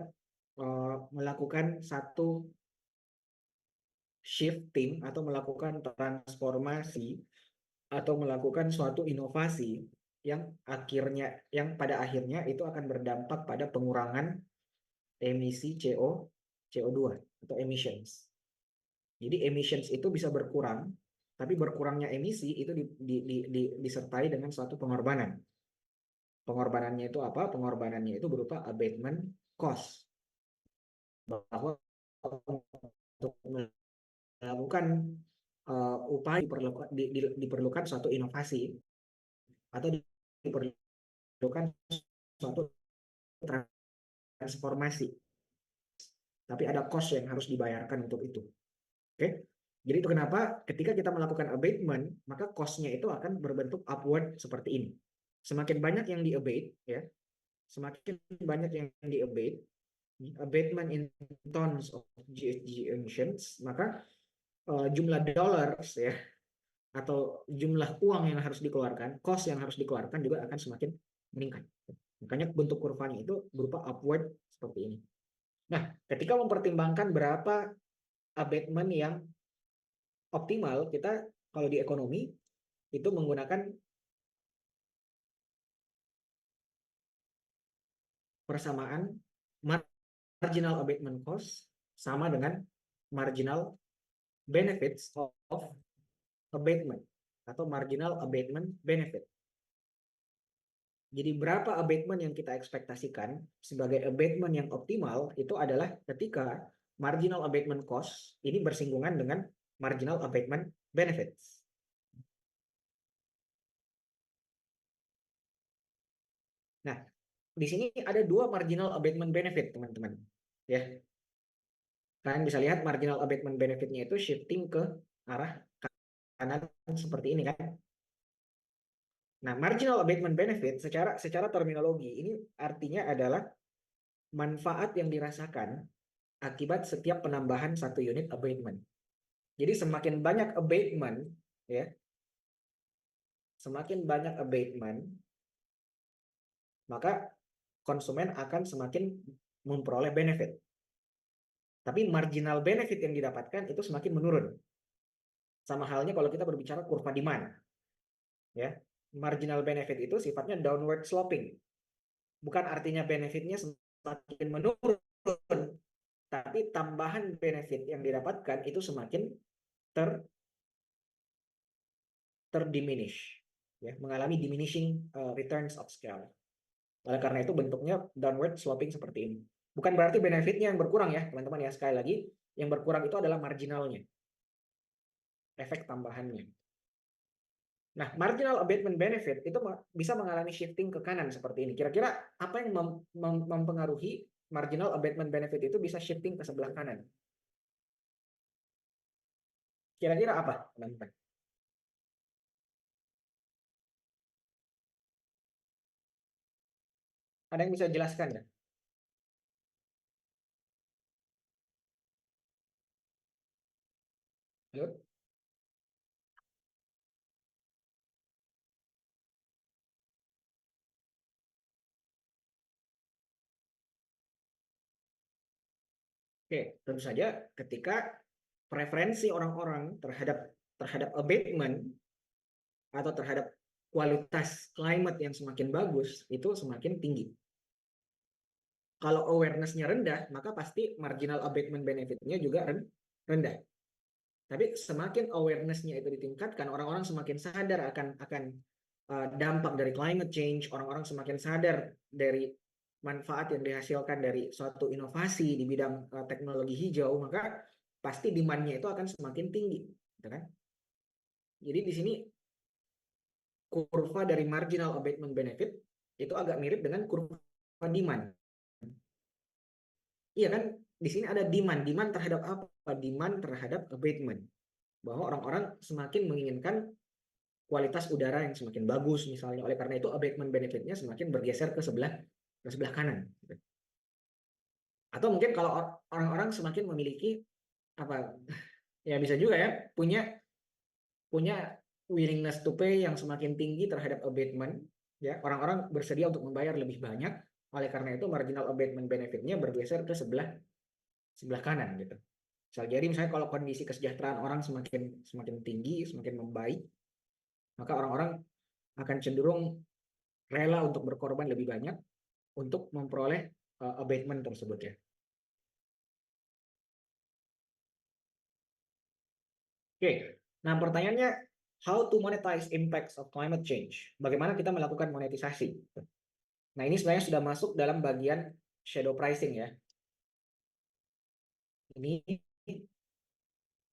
melakukan satu shifting atau melakukan transformasi atau melakukan suatu inovasi yang pada akhirnya itu akan berdampak pada pengurangan emisi CO2 atau emissions. Jadi emissions itu bisa berkurang, tapi berkurangnya emisi itu disertai dengan suatu pengorbanan. Pengorbanannya itu apa? Pengorbanannya itu berupa abatement cost. Bahwa untuk melakukan upaya diperlukan suatu inovasi atau diperlukan suatu transformasi. Tapi ada cost yang harus dibayarkan untuk itu. Oke? Jadi itu kenapa ketika kita melakukan abatement, maka cost-nya itu akan berbentuk upward seperti ini. Semakin banyak yang di-abate, ya, semakin banyak yang di-abate, abatement in tons of GHG emissions, maka jumlah dollars ya atau jumlah uang yang harus dikeluarkan, cost yang harus dikeluarkan juga akan semakin meningkat. Makanya bentuk kurvanya itu berupa upward seperti ini. Nah, ketika mempertimbangkan berapa abatement yang optimal, kita kalau di ekonomi itu menggunakan persamaan marginal abatement cost sama dengan marginal benefits of abatement atau marginal abatement benefit. Jadi berapa abatement yang kita ekspektasikan sebagai abatement yang optimal itu adalah ketika marginal abatement cost ini bersinggungan dengan marginal abatement benefits. Nah, di sini ada dua marginal abatement benefit, teman-teman. Ya, kalian bisa lihat marginal abatement benefitnya itu shifting ke arah kanan seperti ini kan. Nah, marginal abatement benefit secara terminologi ini artinya adalah manfaat yang dirasakan akibat setiap penambahan satu unit abatement. Jadi semakin banyak abatement, ya, semakin banyak abatement, maka konsumen akan semakin memperoleh benefit. Tapi marginal benefit yang didapatkan itu semakin menurun. Sama halnya kalau kita berbicara kurva demand, ya, marginal benefit itu sifatnya downward sloping. Bukan artinya benefitnya semakin menurun, tapi tambahan benefit yang didapatkan itu semakin terdiminish, ya, mengalami diminishing returns of scale. Oleh karena itu bentuknya downward sloping seperti ini. Bukan berarti benefitnya yang berkurang ya, teman-teman ya. Sekali lagi, yang berkurang itu adalah marginalnya, efek tambahannya. Nah, marginal abatement benefit itu bisa mengalami shifting ke kanan seperti ini. Kira-kira apa yang mempengaruhi marginal abatement benefit itu bisa shifting ke sebelah kanan? Kira-kira apa, teman-teman? Ada yang bisa jelaskan ya? Halo? Oke, tentu saja ketika preferensi orang-orang terhadap abatement atau terhadap kualitas climate yang semakin bagus itu semakin tinggi. Kalau awareness-nya rendah, maka pasti marginal abatement benefit-nya juga rendah. Tapi semakin awareness-nya itu ditingkatkan, orang-orang semakin sadar akan dampak dari climate change, orang-orang semakin sadar dari manfaat yang dihasilkan dari suatu inovasi di bidang teknologi hijau, maka pasti demand-nya itu akan semakin tinggi, gitu kan? Jadi di sini kurva dari marginal abatement benefit itu agak mirip dengan kurva demand. Iya kan? Di sini ada demand terhadap apa? Demand terhadap abatement. Bahwa orang-orang semakin menginginkan kualitas udara yang semakin bagus misalnya. Oleh karena itu abatement benefitnya semakin bergeser ke sebelah kanan. Atau mungkin kalau orang-orang semakin memiliki apa? Ya bisa juga ya punya willingness to pay yang semakin tinggi terhadap abatement, ya orang-orang bersedia untuk membayar lebih banyak, oleh karena itu marginal abatement benefitnya bergeser ke sebelah kanan gitu. Jadi misalnya kalau kondisi kesejahteraan orang semakin tinggi, semakin membaik, maka orang-orang akan cenderung rela untuk berkorban lebih banyak untuk memperoleh abatement tersebut ya. Oke, nah pertanyaannya, how to monetize impacts of climate change? Bagaimana kita melakukan monetisasi? Nah, ini sebenarnya sudah masuk dalam bagian shadow pricing ya. Ini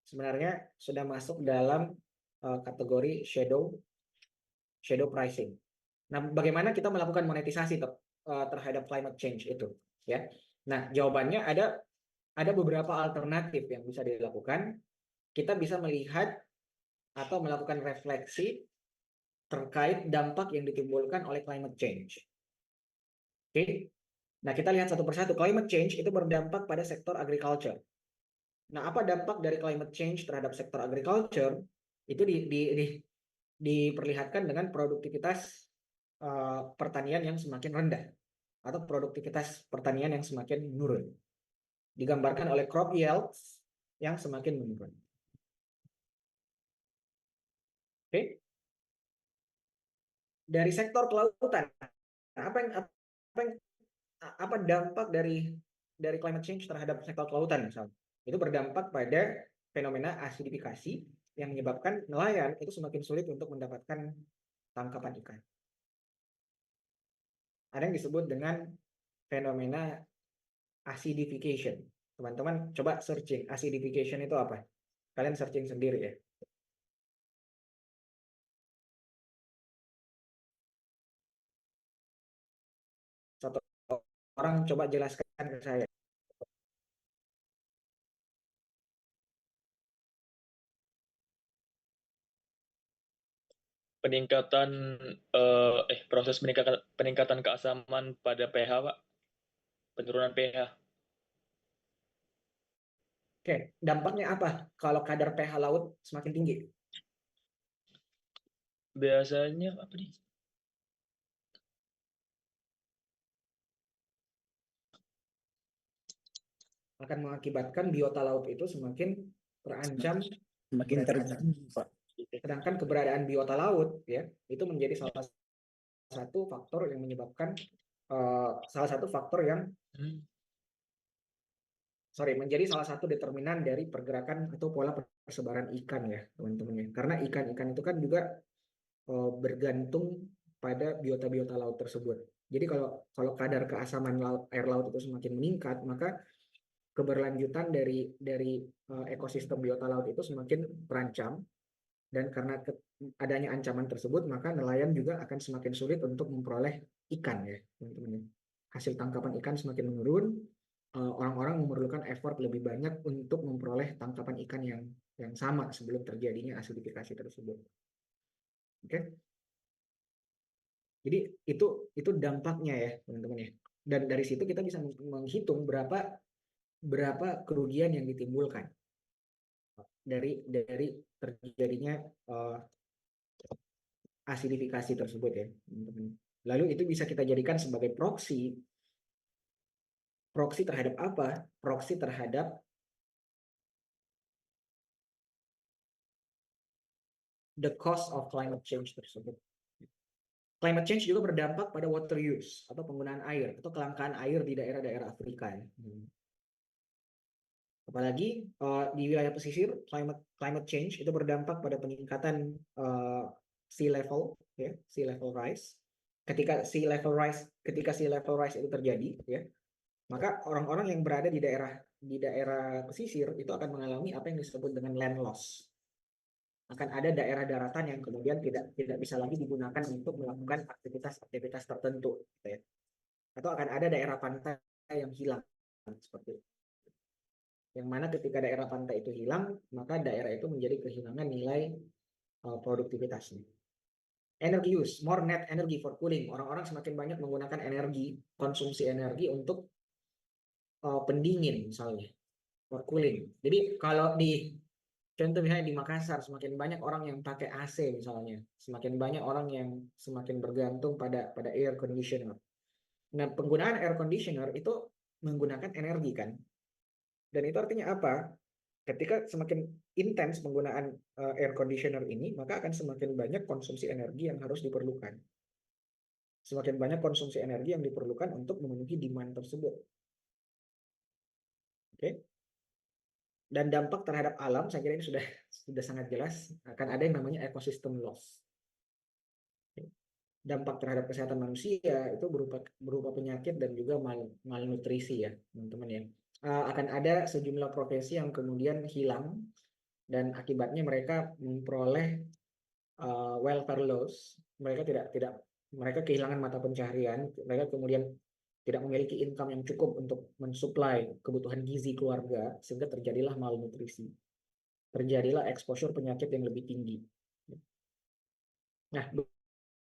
sebenarnya sudah masuk dalam kategori shadow pricing. Nah, bagaimana kita melakukan monetisasi terhadap climate change itu ya? Nah, jawabannya ada beberapa alternatif yang bisa dilakukan. Kita bisa melihat atau melakukan refleksi terkait dampak yang ditimbulkan oleh climate change. Oke. Nah, kita lihat satu persatu. Climate change itu berdampak pada sektor agriculture. Nah, apa dampak dari climate change terhadap sektor agriculture? Itu diperlihatkan dengan produktivitas pertanian yang semakin rendah atau produktivitas pertanian yang semakin menurun. Digambarkan oleh crop yields yang semakin menurun. Oke. Dari sektor kelautan, apa dampak dari climate change terhadap sektor kelautan misalnya? Itu berdampak pada fenomena asidifikasi yang menyebabkan nelayan itu semakin sulit untuk mendapatkan tangkapan ikan. Ada yang disebut dengan fenomena acidification. Teman-teman coba searching acidification itu apa? Kalian searching sendiri ya. Satu orang coba jelaskan ke saya. Proses peningkatan keasaman pada pH, Pak. Penurunan pH. Oke, dampaknya apa kalau kadar pH laut semakin tinggi? Biasanya apa nih? Akan mengakibatkan biota laut itu semakin terancam, Semakin terganggu, Pak. sedangkan keberadaan biota laut ya itu menjadi salah satu faktor yang menyebabkan menjadi salah satu determinan dari pergerakan atau pola persebaran ikan ya teman-teman ya. Karena ikan-ikan itu kan juga bergantung pada biota-biota laut tersebut. Jadi kalau kadar keasaman air laut itu semakin meningkat, maka keberlanjutan dari ekosistem biota laut itu semakin terancam. Dan karena adanya ancaman tersebut, maka nelayan juga akan semakin sulit untuk memperoleh ikan ya teman-teman. Hasil tangkapan ikan semakin menurun, orang-orang memerlukan effort lebih banyak untuk memperoleh tangkapan ikan yang sama sebelum terjadinya asidifikasi tersebut. Oke? Jadi itu dampaknya ya teman-teman ya. Dan dari situ kita bisa menghitung berapa kerugian yang ditimbulkan dari terjadinya asidifikasi tersebut ya teman-teman. Lalu itu bisa kita jadikan sebagai proksi terhadap apa? Proksi terhadap the cost of climate change tersebut. Climate change juga berdampak pada water use atau penggunaan air atau kelangkaan air di daerah-daerah Afrika ya. Apalagi di wilayah pesisir, climate change itu berdampak pada peningkatan sea level ya, sea level rise. Ketika sea level rise itu terjadi ya, maka orang-orang yang berada di daerah pesisir itu akan mengalami apa yang disebut dengan land loss. akan ada daerah daratan yang kemudian tidak bisa lagi digunakan untuk melakukan aktivitas tertentu, gitu ya. Atau akan ada daerah pantai yang hilang seperti itu. Yang mana ketika daerah pantai itu hilang, maka daerah itu menjadi kehilangan nilai produktivitasnya. Energy use, more net energy for cooling. Orang-orang semakin banyak menggunakan konsumsi energi untuk pendingin misalnya, for cooling. Jadi kalau contoh misalnya di Makassar, semakin banyak orang yang pakai AC misalnya, semakin banyak orang yang semakin bergantung pada air conditioner. Nah, penggunaan air conditioner itu menggunakan energi kan, dan itu artinya apa? Ketika semakin intens penggunaan air conditioner ini, maka akan semakin banyak konsumsi energi yang harus diperlukan. Semakin banyak konsumsi energi yang diperlukan untuk memenuhi demand tersebut. Oke? Dan dampak terhadap alam, saya kira ini sudah sangat jelas, akan ada yang namanya ecosystem loss. Dampak terhadap kesehatan manusia itu berupa penyakit dan juga malnutrisi ya, teman-teman ya. Akan ada sejumlah profesi yang kemudian hilang dan akibatnya mereka memperoleh welfare loss. Mereka kehilangan mata pencaharian, mereka kemudian tidak memiliki income yang cukup untuk mensuplai kebutuhan gizi keluarga, sehingga terjadilah malnutrisi, terjadilah exposure penyakit yang lebih tinggi. Nah,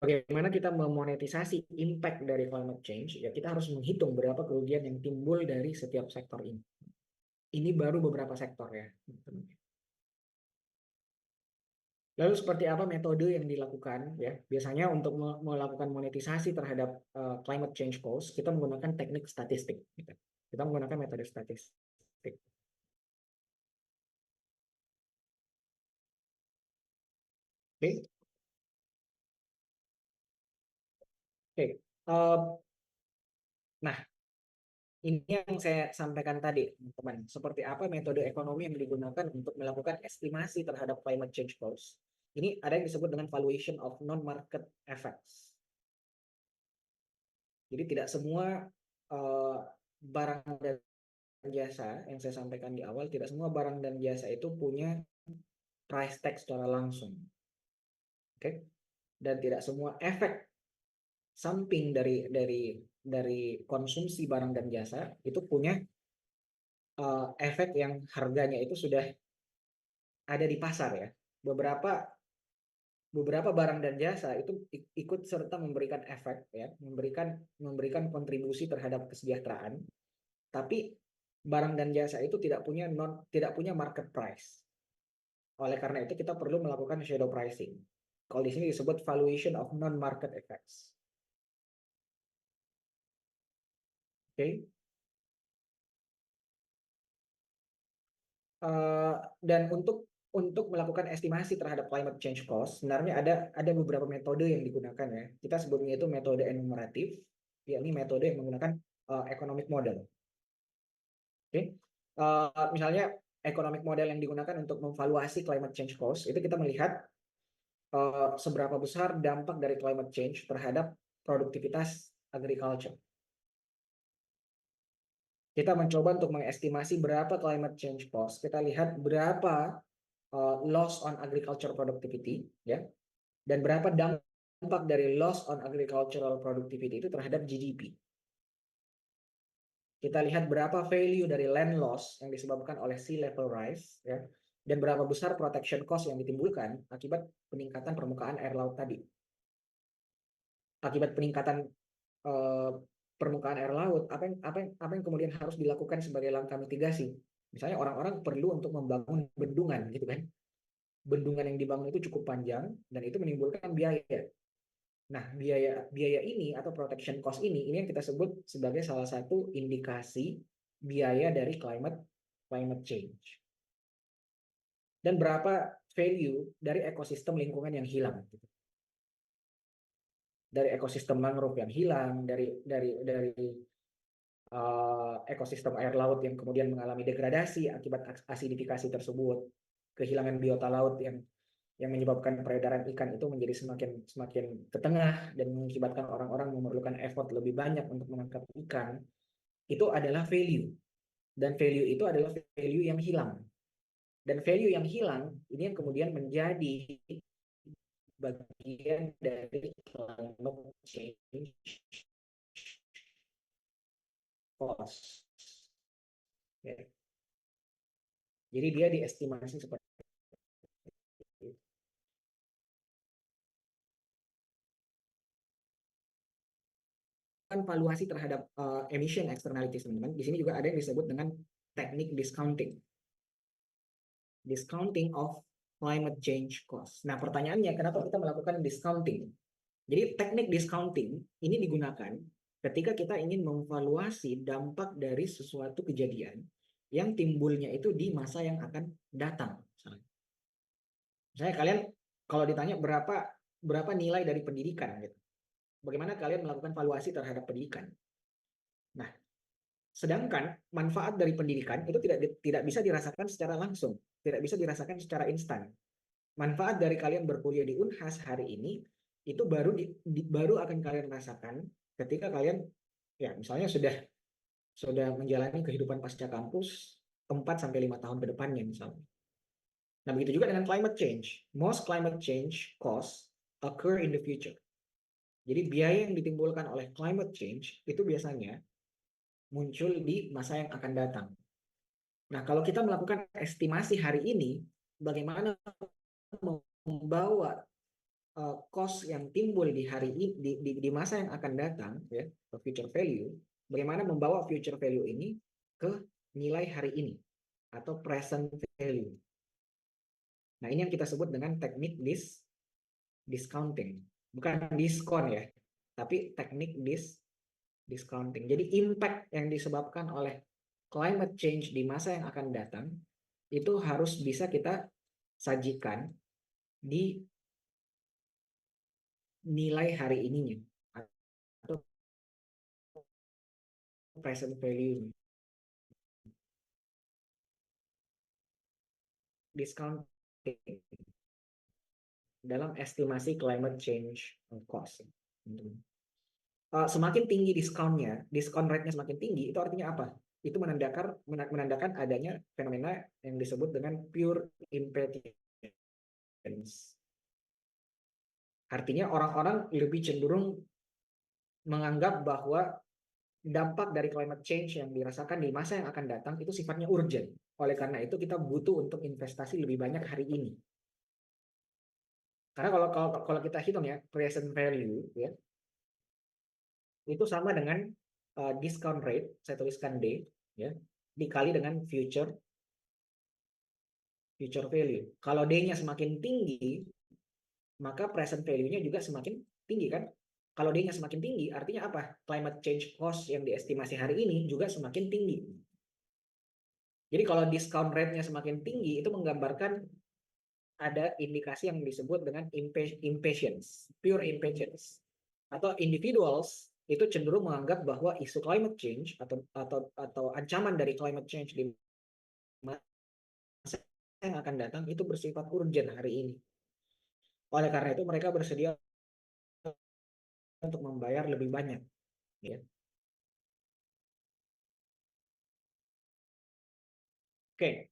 bagaimana kita memonetisasi impact dari climate change? Ya, kita harus menghitung berapa kerugian yang timbul dari setiap sektor ini. Ini baru beberapa sektor ya. Lalu seperti apa metode yang dilakukan ya? Biasanya untuk melakukan monetisasi terhadap climate change cost, kita menggunakan teknik statistik. Kita menggunakan metode statistik. Oke. Oke. Nah, ini yang saya sampaikan tadi, teman-teman. Seperti apa metode ekonomi yang digunakan untuk melakukan estimasi terhadap climate change cost? Ini ada yang disebut dengan valuation of non-market effects. Jadi tidak semua barang dan jasa yang saya sampaikan di awal, tidak semua barang dan jasa itu punya price tag secara langsung. Oke? Dan tidak semua efek samping dari konsumsi barang dan jasa itu punya efek yang harganya itu sudah ada di pasar ya. Beberapa barang dan jasa itu ikut serta memberikan efek ya, memberikan kontribusi terhadap kesejahteraan, tapi barang dan jasa itu tidak punya market price. Oleh karena itu kita perlu melakukan shadow pricing. Kalau di sini disebut valuation of non-market effects. Oke. Dan untuk melakukan estimasi terhadap climate change cost, sebenarnya ada beberapa metode yang digunakan ya. Kita sebutnya itu metode enumeratif, yakni metode yang menggunakan economic model. Oke. Misalnya economic model yang digunakan untuk memvaluasi climate change cost, itu kita melihat seberapa besar dampak dari climate change terhadap produktivitas agriculture. Kita mencoba untuk mengestimasi berapa climate change cost. Kita lihat berapa loss on agriculture productivity, ya, dan berapa dampak dari loss on agricultural productivity itu terhadap GDP. Kita lihat berapa value dari land loss yang disebabkan oleh sea level rise, ya, dan berapa besar protection cost yang ditimbulkan akibat peningkatan permukaan air laut tadi. Akibat peningkatan permukaan air laut, apa yang kemudian harus dilakukan sebagai langkah mitigasi? Misalnya orang-orang perlu untuk membangun bendungan, gitu kan? Bendungan yang dibangun itu cukup panjang dan itu menimbulkan biaya. Nah, biaya ini atau protection cost ini yang kita sebut sebagai salah satu indikasi biaya dari climate change. Dan berapa value dari ekosistem lingkungan yang hilang? Dari ekosistem mangrove yang hilang, dari ekosistem air laut yang kemudian mengalami degradasi akibat asidifikasi tersebut, kehilangan biota laut yang menyebabkan peredaran ikan itu menjadi semakin ke tengah dan mengakibatkan orang-orang memerlukan effort lebih banyak untuk menangkap ikan. Itu adalah value, dan value itu adalah value yang hilang. Dan value yang hilang ini yang kemudian menjadi bagian dari climate change cost. Ya. Jadi dia diestimasi seperti itu. Valuasi terhadap emission externalities, teman-teman. Di sini juga ada yang disebut dengan teknik discounting. Discounting of climate change cost. Nah, pertanyaannya kenapa kita melakukan discounting? Jadi teknik discounting ini digunakan ketika kita ingin memvaluasi dampak dari sesuatu kejadian yang timbulnya itu di masa yang akan datang. Misalnya kalian kalau ditanya berapa nilai dari pendidikan, gitu. Bagaimana kalian melakukan valuasi terhadap pendidikan? Nah, sedangkan manfaat dari pendidikan itu tidak bisa dirasakan secara langsung, tidak bisa dirasakan secara instan. Manfaat dari kalian berkuliah di Unhas hari ini itu baru akan kalian rasakan ketika kalian ya misalnya sudah menjalani kehidupan pasca kampus 4 sampai 5 tahun ke depannya misalnya. Nah, begitu juga dengan climate change. Most climate change costs occur in the future. Jadi biaya yang ditimbulkan oleh climate change itu biasanya muncul di masa yang akan datang. Nah, kalau kita melakukan estimasi hari ini, bagaimana membawa cost yang timbul di hari ini di masa yang akan datang, ya, future value, bagaimana membawa future value ini ke nilai hari ini atau present value. Nah, ini yang kita sebut dengan teknik discounting. Bukan diskon ya, tapi teknik discounting. Jadi impact yang disebabkan oleh climate change di masa yang akan datang itu harus bisa kita sajikan di nilai hari ininya atau present value. Discounting dalam estimasi climate change cost. Semakin tinggi diskonnya, diskon rate-nya semakin tinggi, itu artinya apa? Itu menandakan adanya fenomena yang disebut dengan pure impatience. Artinya orang-orang lebih cenderung menganggap bahwa dampak dari climate change yang dirasakan di masa yang akan datang itu sifatnya urgent. Oleh karena itu kita butuh untuk investasi lebih banyak hari ini. Karena kalau kita hitung ya present value ya itu sama dengan discount rate, saya tuliskan D ya, dikali dengan future value. Kalau D-nya semakin tinggi, maka present value-nya juga semakin tinggi kan? Kalau D-nya semakin tinggi, artinya apa? Climate change cost yang diestimasi hari ini juga semakin tinggi. Jadi kalau discount rate-nya semakin tinggi, itu menggambarkan ada indikasi yang disebut dengan impatience, pure impatience. Atau individuals itu cenderung menganggap bahwa isu climate change atau ancaman dari climate change di masa yang akan datang itu bersifat urgent hari ini. Oleh karena itu mereka bersedia untuk membayar lebih banyak. Ya. Oke,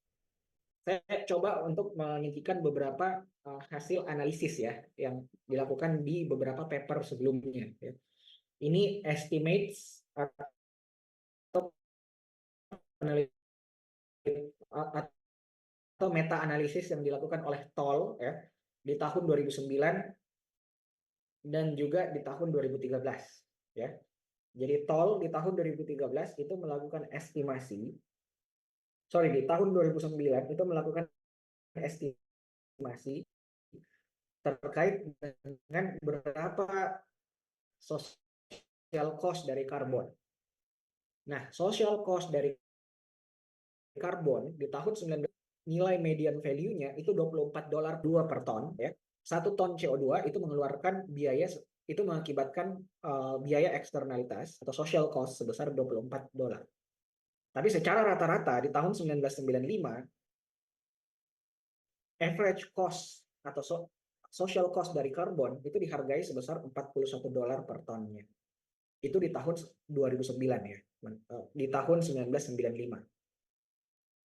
saya coba untuk menyajikan beberapa hasil analisis ya yang dilakukan di beberapa paper sebelumnya. Ya. Ini estimates atau meta analisis yang dilakukan oleh Toll ya di tahun 2009 dan juga di tahun 2013 ya. Jadi Toll di tahun 2013 itu melakukan estimasi di tahun 2009 itu melakukan estimasi terkait dengan berapa social cost dari karbon. Nah, social cost dari karbon di tahun 19 nilai median value-nya itu $24 per ton ya. 1 ton CO2 itu mengeluarkan biaya itu mengakibatkan biaya eksternalitas atau social cost sebesar $24. Tapi secara rata-rata di tahun 1995 average cost atau social cost dari karbon itu dihargai sebesar $41 per tonnya. Itu di tahun 2009 ya, di tahun 1995.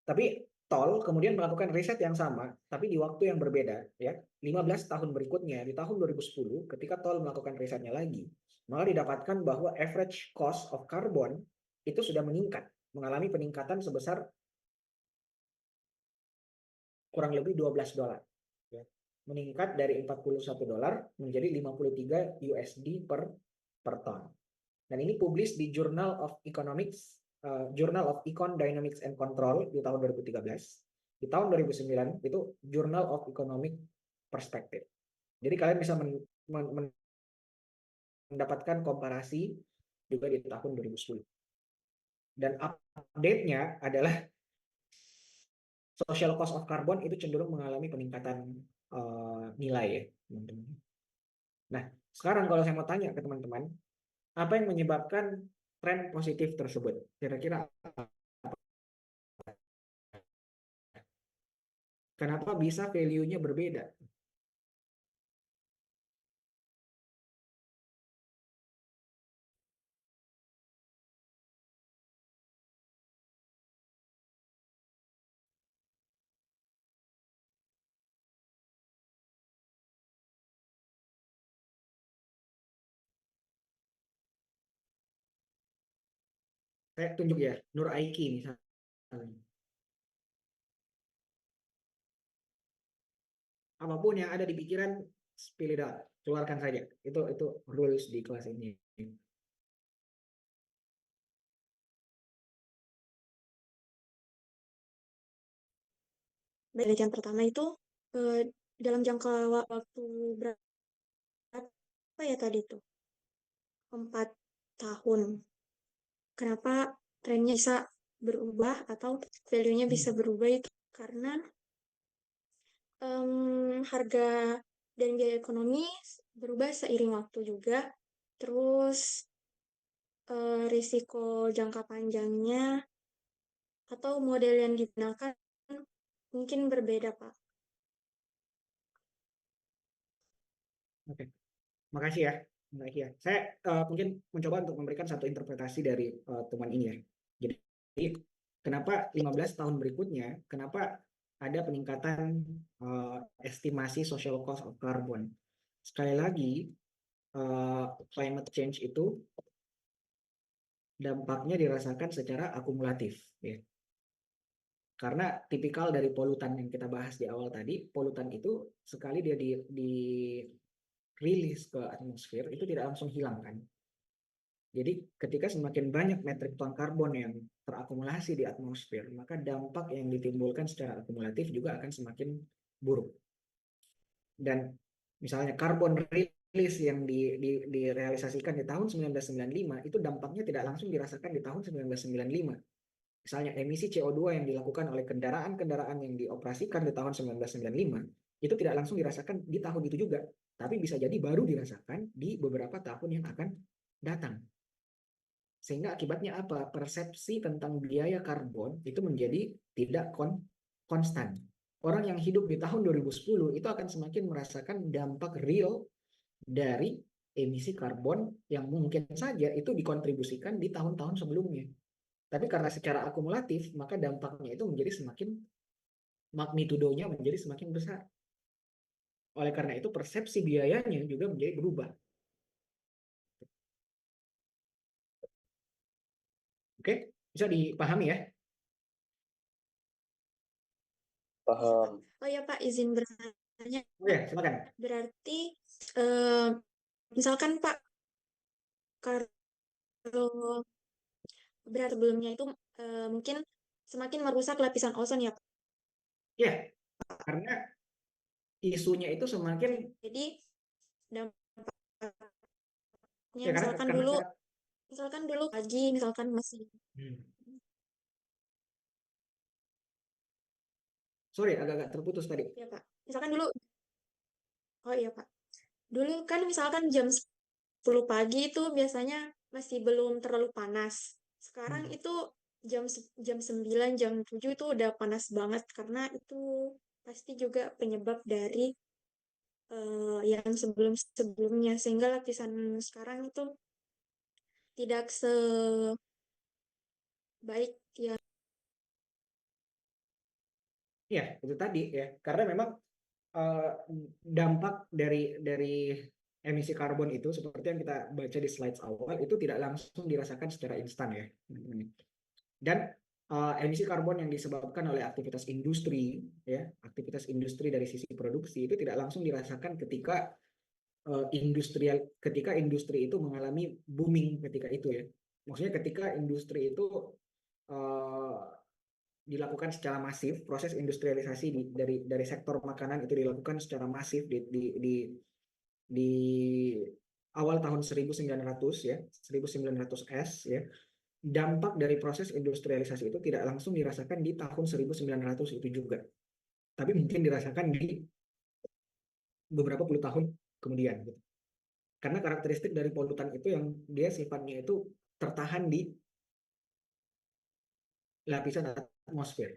Tapi Tol kemudian melakukan riset yang sama, tapi di waktu yang berbeda, ya. 15 tahun berikutnya, di tahun 2010, ketika Tol melakukan risetnya lagi, malah didapatkan bahwa average cost of carbon itu sudah meningkat, mengalami peningkatan sebesar kurang lebih $12, ya. Meningkat dari $41 menjadi 53 USD per ton. Dan ini publish di Journal of Economics, Journal of Econ Dynamics and Control di tahun 2013. Di tahun 2009 itu Journal of Economic Perspective. Jadi kalian bisa mendapatkan komparasi juga di tahun 2010. Dan update-nya adalah social cost of carbon itu cenderung mengalami peningkatan nilai, ya, teman-teman. Nah, sekarang kalau saya mau tanya ke teman-teman, apa yang menyebabkan tren positif tersebut? Kira-kira kenapa bisa value-nya berbeda? Saya tunjuk ya, Nur Aiki misalnya. Apapun yang ada di pikiran, spill it out, keluarkan saja. Itu rules di kelas ini. Penelitian pertama itu dalam jangka waktu berapa ya tadi itu? 4 tahun. Kenapa trennya bisa berubah atau value-nya bisa berubah itu karena harga dan biaya ekonomi berubah seiring waktu juga. Terus risiko jangka panjangnya atau model yang digunakan mungkin berbeda, Pak. Oke, makasih ya. Makasih ya. Saya mungkin mencoba untuk memberikan satu interpretasi dari teman ini ya. Jadi kenapa 15 tahun berikutnya, kenapa ada peningkatan estimasi social cost of carbon? Sekali lagi, climate change itu dampaknya dirasakan secara akumulatif, ya. Karena tipikal dari polutan yang kita bahas di awal tadi, polutan itu sekali dia rilis ke atmosfer itu tidak langsung hilang, kan. Jadi ketika semakin banyak metrik ton karbon yang terakumulasi di atmosfer, maka dampak yang ditimbulkan secara akumulatif juga akan semakin buruk. Dan misalnya karbon rilis yang direalisasikan di tahun 1995 itu dampaknya tidak langsung dirasakan di tahun 1995. Misalnya emisi CO2 yang dilakukan oleh kendaraan-kendaraan yang dioperasikan di tahun 1995 itu tidak langsung dirasakan di tahun itu juga, tapi bisa jadi baru dirasakan di beberapa tahun yang akan datang. Sehingga akibatnya apa? Persepsi tentang biaya karbon itu menjadi tidak konstan. Orang yang hidup di tahun 2010 itu akan semakin merasakan dampak real dari emisi karbon yang mungkin saja itu dikontribusikan di tahun-tahun sebelumnya. Tapi karena secara akumulatif, maka dampaknya itu menjadi semakin, magnitudonya menjadi semakin besar. Oleh karena itu, persepsi biayanya juga menjadi berubah. Oke, bisa dipahami ya? Paham. Oh ya Pak, izin bertanya. Oke, silakan. Berarti misalkan Pak, kalau berat sebelumnya itu mungkin semakin merusak lapisan ozon ya Pak. Ya, karena isunya itu semakin, Jadi dampaknya ya karena misalkan dulu pagi misalkan masih sorry, agak-agak terputus tadi. ya Pak. Misalkan dulu, oh iya Pak. Dulu kan misalkan jam 10 pagi itu biasanya masih belum terlalu panas. Sekarang itu jam 9, jam 7 itu udah panas banget karena itu pasti juga penyebab dari yang sebelum-sebelumnya sehingga lapisan sekarang itu tidak sebaik yang Ya, itu tadi ya. Karena memang dampak dari emisi karbon itu seperti yang kita baca di slides awal itu tidak langsung dirasakan secara instan ya. Dan emisi karbon yang disebabkan oleh aktivitas industri ya, aktivitas industri dari sisi produksi itu tidak langsung dirasakan ketika ketika industri itu mengalami booming ketika itu ya. Maksudnya ketika industri itu dilakukan secara masif, proses industrialisasi dari sektor makanan itu dilakukan secara masif di awal tahun 1900 ya, 1900s ya. Dampak dari proses industrialisasi itu tidak langsung dirasakan di tahun 1900 itu juga. Tapi mungkin dirasakan di beberapa puluh tahun kemudian gitu. Karena karakteristik dari polutan itu yang dia sifatnya itu tertahan di lapisan atmosfer.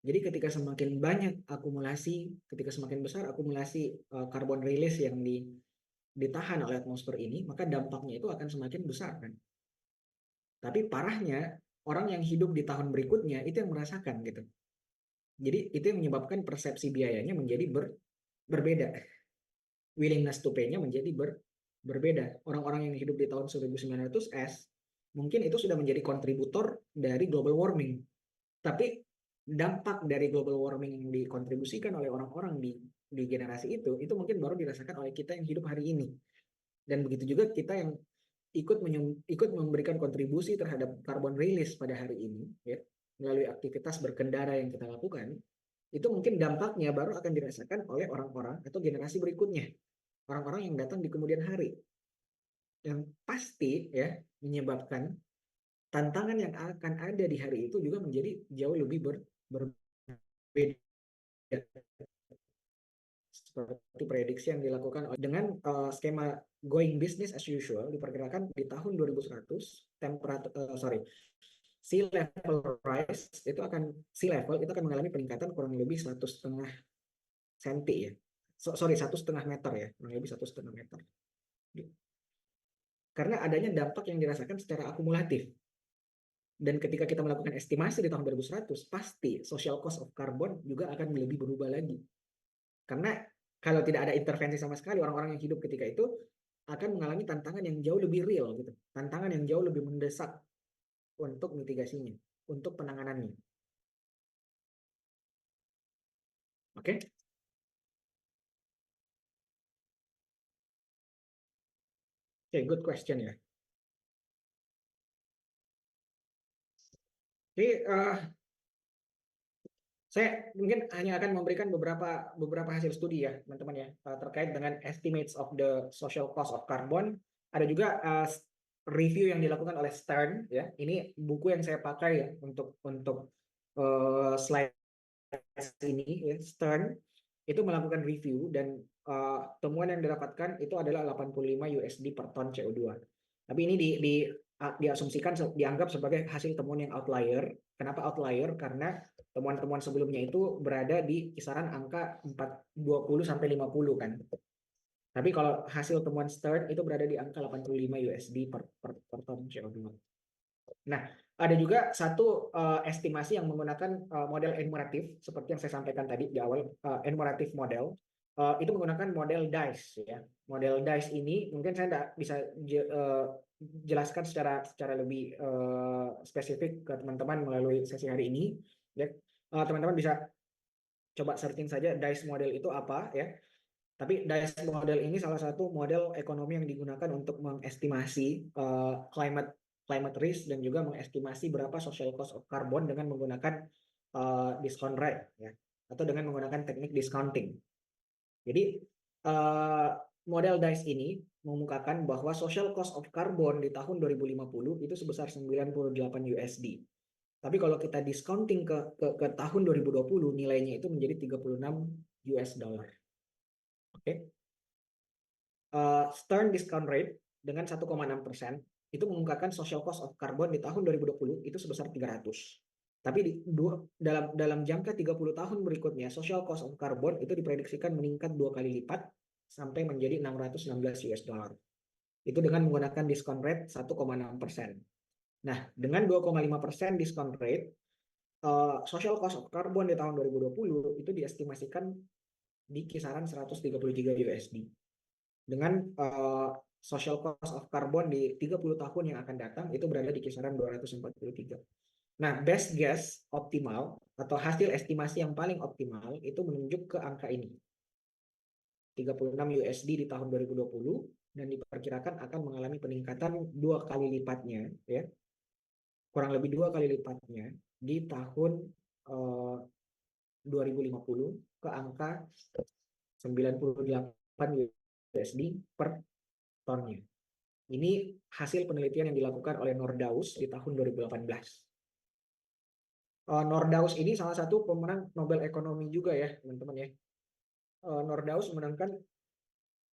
Jadi ketika semakin banyak akumulasi, ketika semakin besar akumulasi carbon release yang ditahan oleh atmosfer ini, maka dampaknya itu akan semakin besar kan. Tapi parahnya orang yang hidup di tahun berikutnya itu yang merasakan gitu. Jadi itu yang menyebabkan persepsi biayanya menjadi berbeda. Willingness to pay-nya menjadi berbeda. Orang-orang yang hidup di tahun 1900s mungkin itu sudah menjadi kontributor dari global warming. Tapi dampak dari global warming yang dikontribusikan oleh orang-orang di generasi itu mungkin baru dirasakan oleh kita yang hidup hari ini. Dan begitu juga kita yang ikut memberikan kontribusi terhadap carbon release pada hari ini, ya, melalui aktivitas berkendara yang kita lakukan, itu mungkin dampaknya baru akan dirasakan oleh orang-orang atau generasi berikutnya, orang-orang yang datang di kemudian hari. Yang pasti ya menyebabkan tantangan yang akan ada di hari itu juga menjadi jauh lebih berbeda seperti prediksi yang dilakukan dengan skema going business as usual. Diperkirakan di tahun 2100 sea level rise itu akan mengalami peningkatan kurang lebih 1,5 senti ya. 1,5 meter ya, kurang lebih 1,5 meter. Karena adanya dampak yang dirasakan secara akumulatif. Dan ketika kita melakukan estimasi di tahun 2100, pasti social cost of carbon juga akan lebih berubah lagi. Karena kalau tidak ada intervensi sama sekali, orang-orang yang hidup ketika itu akan mengalami tantangan yang jauh lebih real, gitu. Tantangan yang jauh lebih mendesak untuk mitigasinya, untuk penanganannya. Oke? Oke, good question ya. Jadi saya mungkin hanya akan memberikan beberapa hasil studi ya, teman-teman ya, terkait dengan estimates of the social cost of carbon. Ada juga review yang dilakukan oleh Stern ya. Ini buku yang saya pakai ya untuk slide ini ya. Stern itu melakukan review dan temuan yang didapatkan itu adalah 85 USD per ton CO2. Tapi ini diasumsikan dianggap sebagai hasil temuan yang outlier. Kenapa outlier? Karena temuan-temuan sebelumnya itu berada di kisaran angka 20 sampai 50 kan. Tapi kalau hasil temuan Stern itu berada di angka 85 USD per ton CO2. Nah, ada juga satu estimasi yang menggunakan model enumeratif seperti yang saya sampaikan tadi di awal, enumeratif model. Itu menggunakan model DICE ya. Model DICE ini mungkin saya tidak bisa jelaskan secara lebih spesifik ke teman-teman melalui sesi hari ini ya. Teman-teman bisa coba searching saja DICE model itu apa ya. Tapi DICE model ini salah satu model ekonomi yang digunakan untuk mengestimasi climate risk dan juga mengestimasi berapa social cost of carbon dengan menggunakan discount rate ya, atau dengan menggunakan teknik discounting. Jadi model DICE ini mengemukakan bahwa social cost of carbon di tahun 2050 itu sebesar 98 USD. Tapi kalau kita discounting ke tahun 2020 nilainya itu menjadi 36 US dollar. Oke. Stern discount rate dengan 1,6% itu mengungkapkan social cost of carbon di tahun 2020 itu sebesar 300. Tapi dalam jangka 30 tahun berikutnya social cost of carbon itu diprediksikan meningkat 2 kali lipat sampai menjadi 616 US dollar. Itu dengan menggunakan discount rate 1,6%. Nah, dengan 2,5% discount rate social cost of carbon di tahun 2020 itu diestimasikan di kisaran 133 USD. Dengan social cost of carbon di 30 tahun yang akan datang itu berada di kisaran 243. Nah, best guess optimal atau hasil estimasi yang paling optimal itu menunjuk ke angka ini. 36 USD di tahun 2020 dan diperkirakan akan mengalami peningkatan 2 kali lipatnya, ya. Kurang lebih 2 kali lipatnya di tahun 2050 ke angka 98 USD per tonnya. Ini hasil penelitian yang dilakukan oleh Nordaus di tahun 2018. Nordaus ini salah satu pemenang Nobel Ekonomi juga ya, teman-teman ya. Nordaus memenangkan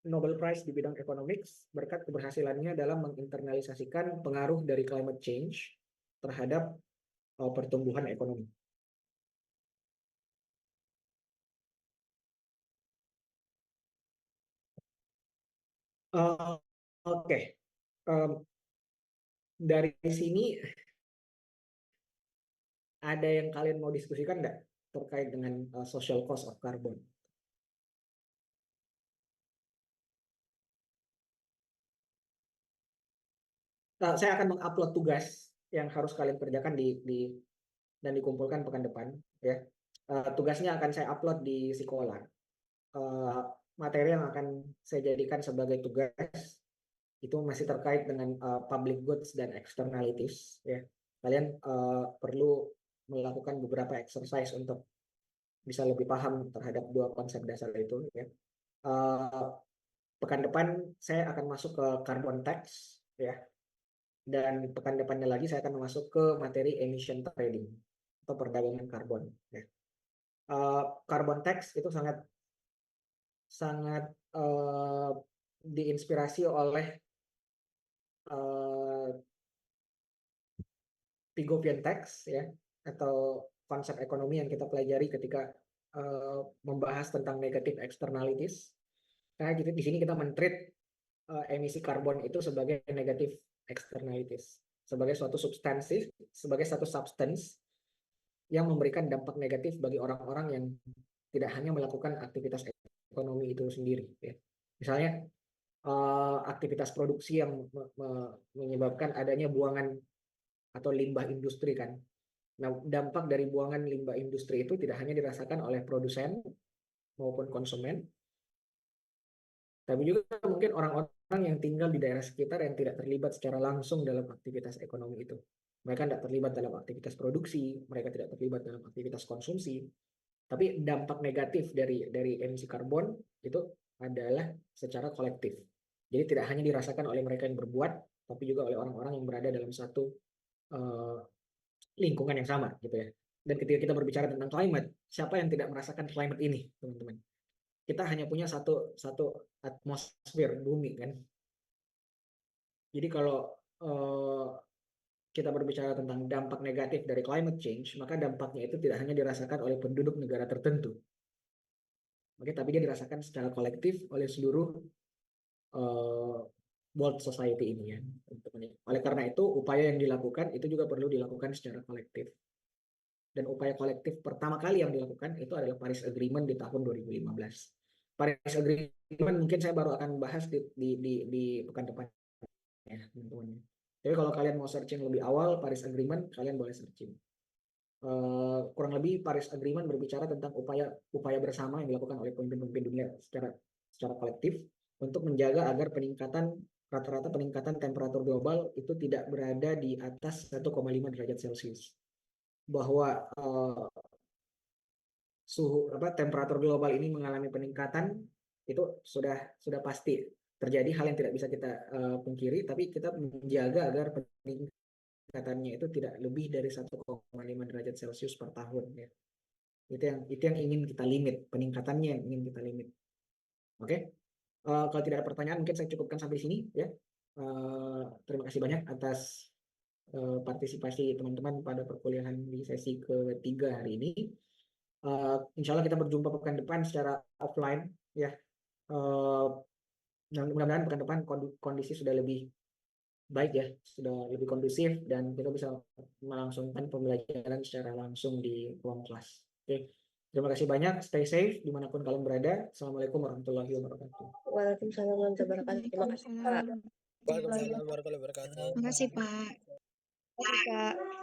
Nobel Prize di bidang economics berkat keberhasilannya dalam menginternalisasikan pengaruh dari climate change terhadap pertumbuhan ekonomi. Oke. Dari sini ada yang kalian mau diskusikan nggak terkait dengan social cost of carbon? Saya akan mengupload tugas yang harus kalian kerjakan dan dikumpulkan pekan depan, ya. Tugasnya akan saya upload di Sekolah. Materi yang akan saya jadikan sebagai tugas itu masih terkait dengan public goods dan externalities, ya. Kalian perlu melakukan beberapa exercise untuk bisa lebih paham terhadap dua konsep dasar itu, ya. Pekan depan saya akan masuk ke carbon tax, ya. Dan pekan depannya lagi saya akan masuk ke materi emission trading atau perdagangan karbon, ya. Carbon tax itu sangat diinspirasi oleh Pigovian tax, ya, atau konsep ekonomi yang kita pelajari ketika membahas tentang negative externalities. Nah, di sini kita men-treat emisi karbon itu sebagai negative externalities, sebagai suatu substansi, sebagai satu substance yang memberikan dampak negatif bagi orang-orang yang tidak hanya melakukan aktivitas ekonomi itu sendiri, ya. Misalnya aktivitas produksi yang menyebabkan adanya buangan atau limbah industri kan. Nah, dampak dari buangan limbah industri itu tidak hanya dirasakan oleh produsen maupun konsumen, tapi juga mungkin orang-orang yang tinggal di daerah sekitar yang tidak terlibat secara langsung dalam aktivitas ekonomi itu. Mereka tidak terlibat dalam aktivitas produksi, mereka tidak terlibat dalam aktivitas konsumsi, tapi dampak negatif dari emisi karbon itu adalah secara kolektif. Jadi tidak hanya dirasakan oleh mereka yang berbuat, tapi juga oleh orang-orang yang berada dalam satu lingkungan yang sama, gitu ya. Dan ketika kita berbicara tentang climate, siapa yang tidak merasakan climate ini, teman-teman? Kita hanya punya satu atmosfer bumi kan. Jadi kalau kita berbicara tentang dampak negatif dari climate change, maka dampaknya itu tidak hanya dirasakan oleh penduduk negara tertentu, oke, tapi dia dirasakan secara kolektif oleh seluruh world society ini ya, teman-teman. Oleh karena itu, upaya yang dilakukan itu juga perlu dilakukan secara kolektif. Dan upaya kolektif pertama kali yang dilakukan itu adalah Paris Agreement di tahun 2015. Paris Agreement mungkin saya baru akan bahas di pekan depan ya, teman-teman. Jadi kalau kalian mau searching lebih awal Paris Agreement, kalian boleh searching. Kurang lebih Paris Agreement berbicara tentang upaya bersama yang dilakukan oleh pemimpin-pemimpin dunia secara kolektif untuk menjaga agar rata-rata peningkatan temperatur global itu tidak berada di atas 1,5 derajat Celcius. Bahwa temperatur global ini mengalami peningkatan itu sudah pasti terjadi, hal yang tidak bisa kita pungkiri, tapi kita menjaga agar peningkatannya itu tidak lebih dari 1,5 derajat Celcius per tahun ya. Itu yang ingin kita limit, peningkatannya yang ingin kita limit. Oke. Kalau tidak ada pertanyaan mungkin saya cukupkan sampai sini ya. Terima kasih banyak atas partisipasi teman-teman pada perkuliahan di sesi ketiga hari ini. Insya Allah kita berjumpa pekan depan secara offline ya. Dan mudah-mudahan pekan depan kondisi sudah lebih baik ya, sudah lebih kondusif dan kita bisa melangsungkan pembelajaran secara langsung di ruang kelas. Oke, terima kasih banyak. Stay safe dimanapun kalian berada. Assalamualaikum warahmatullahi wabarakatuh. Waalaikumsalam warahmatullahi wabarakatuh. Terima kasih, Pak. Waalaikumsalam warahmatullahi wabarakatuh. Waalaikumsalam warahmatullahi wabarakatuh. Makasih, Pak. Pak.